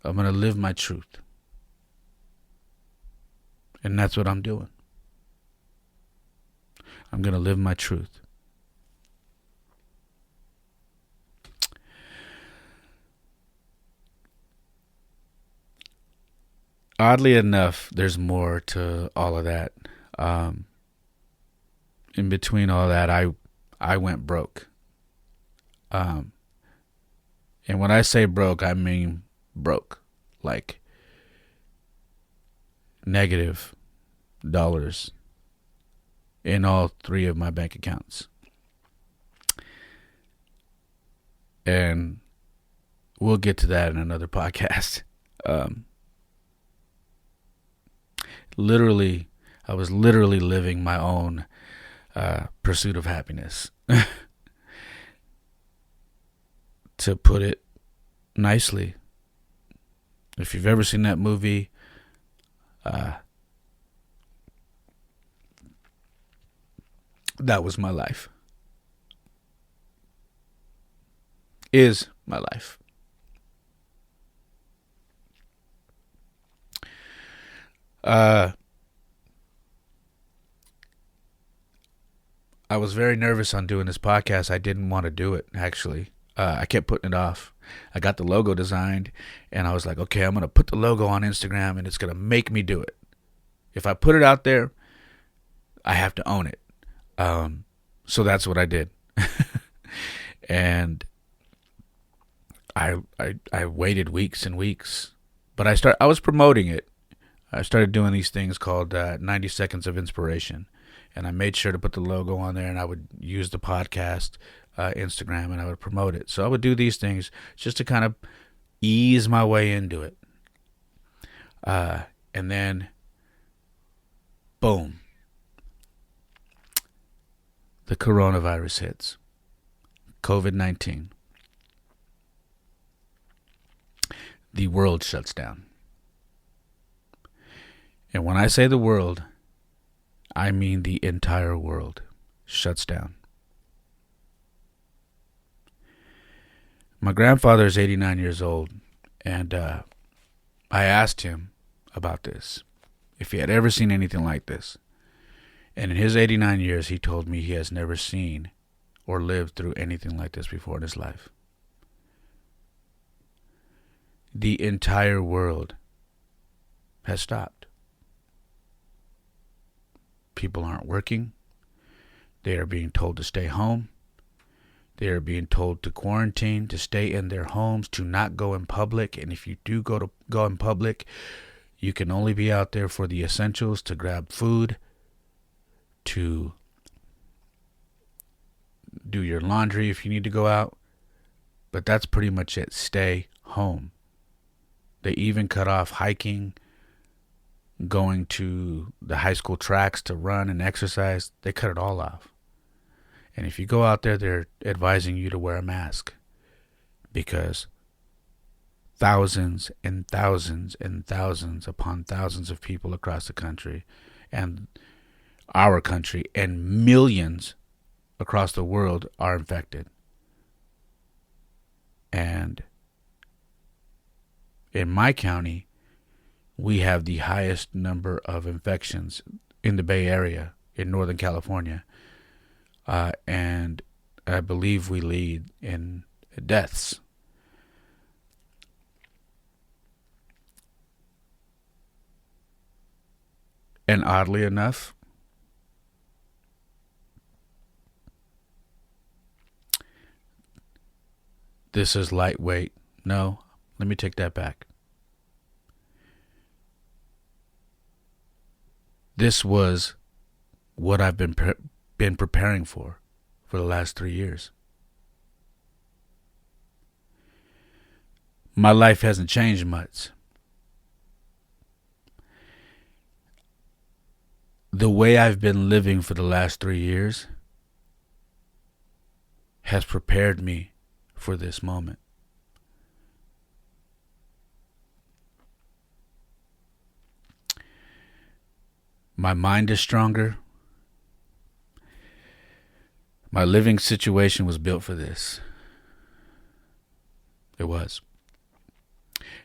gonna live my truth. And that's what I'm doing. I'm gonna live my truth. Oddly enough, there's more to all of that. In between all that, I went broke. And when I say broke, I mean broke. Like negative dollars in all 3 of my bank accounts. And we'll get to that in another podcast. I was literally living my own pursuit of happiness. To put it nicely, if you've ever seen that movie, that was my life. Is my life. I was very nervous on doing this podcast. I didn't want to do it, actually. I kept putting it off. I got the logo designed, and I was like, okay, I'm going to put the logo on Instagram, and it's going to make me do it. If I put it out there, I have to own it. So that's what I did. And I waited weeks and weeks, but I was promoting it. I started doing these things called 90 Seconds of Inspiration, and I made sure to put the logo on there, and I would use the podcast Instagram, and I would promote it. So I would do these things just to kind of ease my way into it. And then, boom, the coronavirus hits. COVID-19. The world shuts down. And when I say the world, I mean the entire world shuts down. My grandfather is 89 years old, and I asked him about this, if he had ever seen anything like this. And in his 89 years, he told me he has never seen or lived through anything like this before in his life. The entire world has stopped. People aren't working. They are being told to stay home. They are being told to quarantine, to stay in their homes, to not go in public. And if you do go in public, you can only be out there for the essentials, to grab food, to do your laundry if you need to go out. But that's pretty much it. Stay home. They even cut off hiking, going to the high school tracks to run and exercise. They cut it all off. And if you go out there, they're advising you to wear a mask, because thousands and thousands and thousands upon thousands of people across the country and our country and millions across the world are infected. And in my county, we have the highest number of infections in the Bay Area in Northern California. And I believe we lead in deaths. And oddly enough, this is lightweight. No, let me take that back. This was what I've been preparing for the last 3 years. My life hasn't changed much. The way I've been living for the last 3 years has prepared me for this moment. My mind is stronger. My living situation was built for this. It was.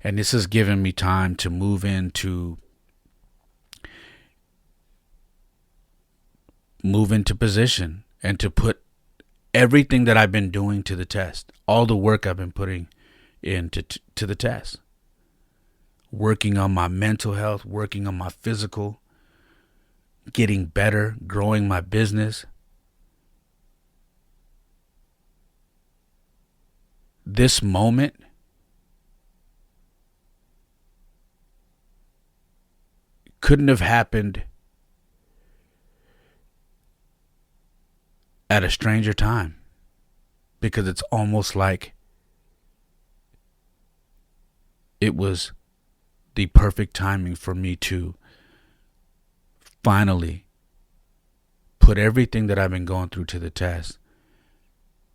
And this has given me time to move into position and to put everything that I've been doing to the test. All the work I've been putting into to the test. Working on my mental health, working on my physical, getting better, growing my business. This moment couldn't have happened at a stranger time, because it's almost like it was the perfect timing for me to finally put everything that I've been going through to the test.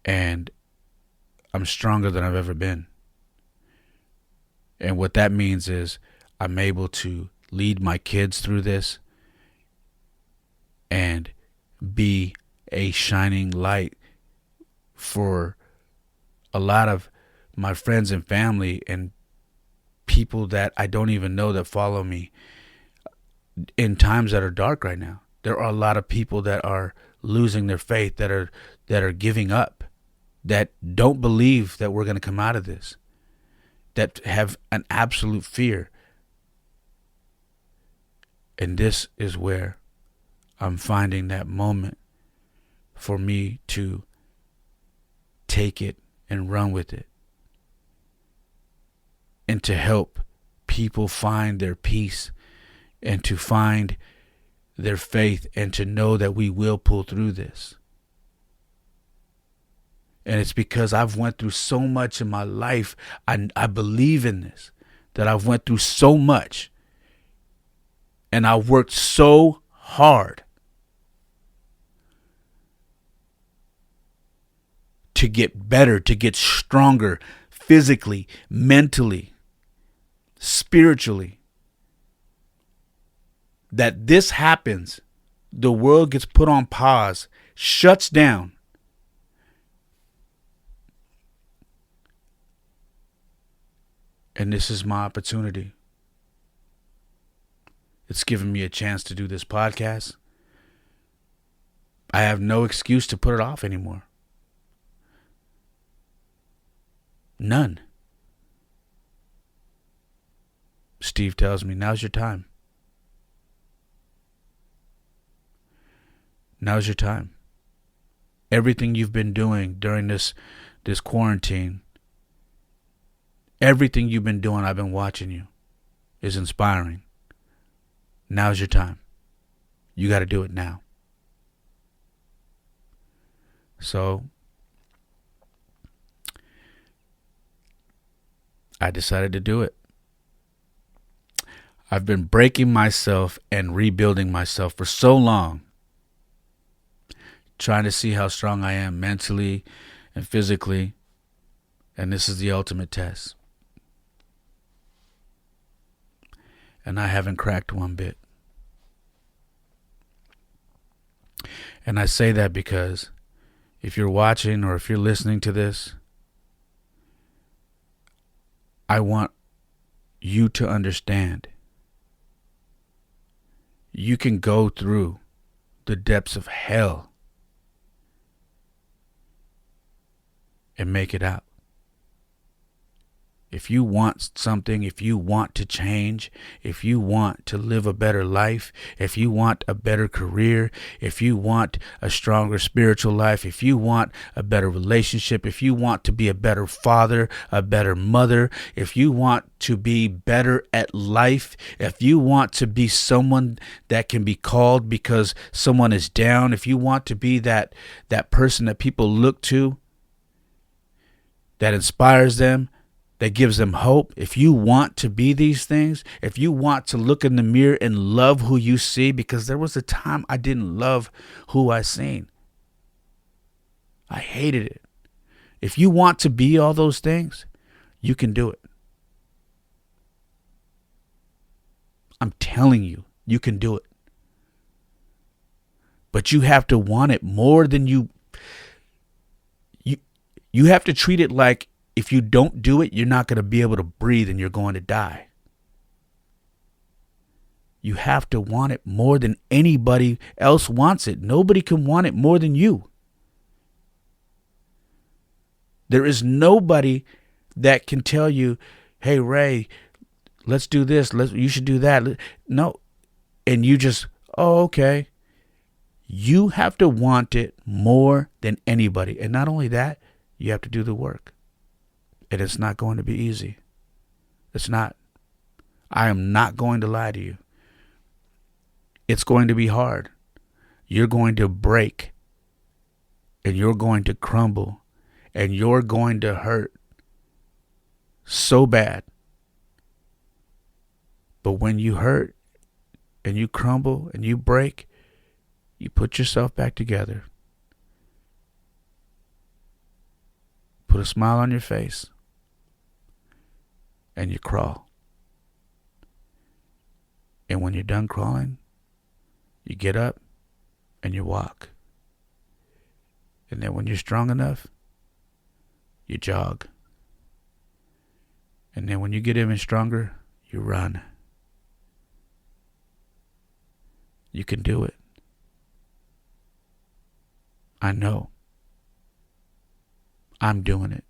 And I'm stronger than I've ever been. And what that means is I'm able to lead my kids through this and be a shining light for a lot of my friends and family and people that I don't even know that follow me in times that are dark right now. There are a lot of people that are losing their faith, that are giving up, that don't believe that we're going to come out of this, that have an absolute fear. And this is where I'm finding that moment for me to take it and run with it, and to help people find their peace and to find their faith and to know that we will pull through this. And it's because I've went through so much in my life. I believe in this, that I've went through so much, and I worked so hard to get better, to get stronger physically, mentally, spiritually, that this happens, the world gets put on pause, shuts down, and this is my opportunity. It's given me a chance to do this podcast. I have no excuse to put it off anymore. None. Steve tells me, now's your time. Now's your time. Everything you've been doing during this quarantine, everything you've been doing, I've been watching you, is inspiring. Now's your time. You got to do it now. So I decided to do it. I've been breaking myself and rebuilding myself for so long, trying to see how strong I am mentally and physically, and this is the ultimate test. And I haven't cracked one bit. And I say that because if you're watching or if you're listening to this, I want you to understand you can go through the depths of hell and make it out. If you want something, if you want to change, if you want to live a better life, if you want a better career, if you want a stronger spiritual life, if you want a better relationship, if you want to be a better father, a better mother, if you want to be better at life, if you want to be someone that can be called because someone is down, if you want to be that person that people look to, that inspires them, that gives them hope, if you want to be these things, if you want to look in the mirror and love who you see, because there was a time I didn't love who I seen. I hated it. If you want to be all those things, you can do it. I'm telling you, you can do it. But you have to want it more than you have to treat it like, if you don't do it, you're not going to be able to breathe and you're going to die. You have to want it more than anybody else wants it. Nobody can want it more than you. There is nobody that can tell you, hey, Ray, let's do this. You should do that. No. And you just, oh, okay. You have to want it more than anybody. And not only that, you have to do the work. And it's not going to be easy. It's not. I am not going to lie to you. It's going to be hard. You're going to break. And you're going to crumble. And you're going to hurt so bad. But when you hurt and you crumble and you break, you put yourself back together. Put a smile on your face. And you crawl. And when you're done crawling, you get up and you walk. And then when you're strong enough, you jog. And then when you get even stronger, you run. You can do it. I know. I'm doing it.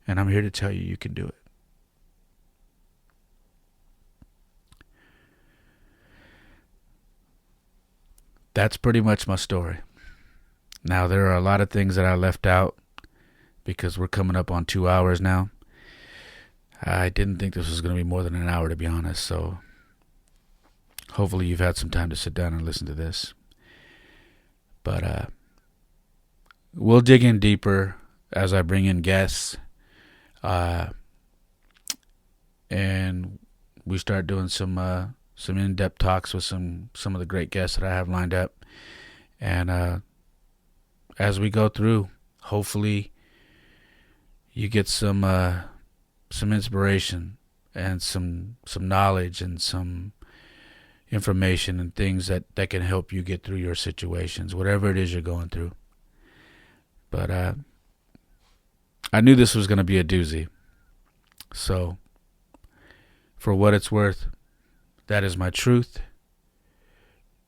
And I'm here to tell you, you can do it. That's pretty much my story. Now, there are a lot of things that I left out because we're coming up on 2 hours now. I didn't think this was going to be more than an hour, to be honest. So hopefully you've had some time to sit down and listen to this. But we'll dig in deeper as I bring in guests. And we start doing some in-depth talks with some of the great guests that I have lined up. And as we go through, hopefully you get some inspiration and some knowledge and some information and things that can help you get through your situations, whatever it is you're going through. But I knew this was going to be a doozy. So for what it's worth, that is my truth.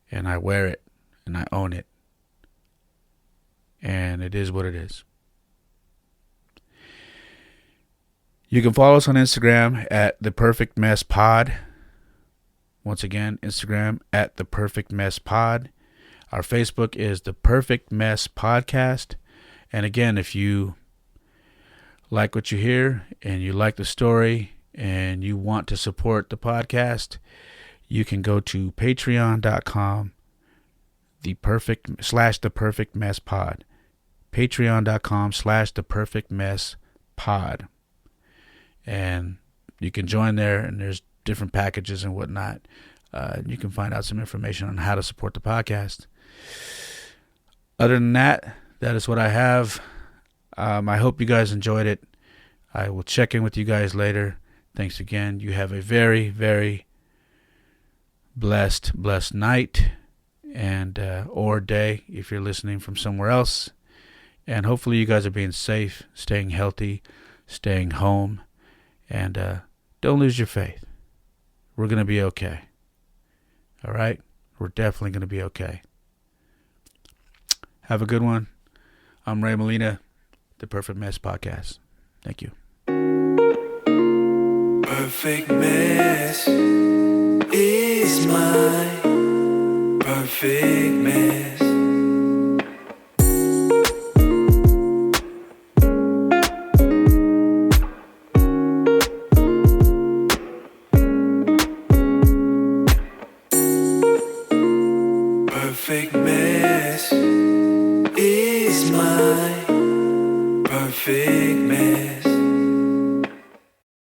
And I wear it and I own it. And it is what it is. You can follow us on Instagram at The Perfect Mess Pod. Once again, Instagram at The Perfect Mess Pod. Our Facebook is The Perfect Mess Podcast. And again, if you like what you hear and you like the story and you want to support the podcast, you can go to patreon.com The Perfect Mess Pod. Patreon.com/The Perfect Mess Pod. And you can join there, and there's different packages and whatnot. You can find out some information on how to support the podcast. Other than that, that is what I have. I hope you guys enjoyed it. I will check in with you guys later. Thanks again. You have a very, very blessed night and or day if you're listening from somewhere else. And hopefully you guys are being safe, staying healthy, staying home, and don't lose your faith. We're going to be okay. All right? We're definitely going to be okay. Have a good one. I'm Ray Molina, The Perfect Mess Podcast. Thank you. Perfect mess is my perfect mess.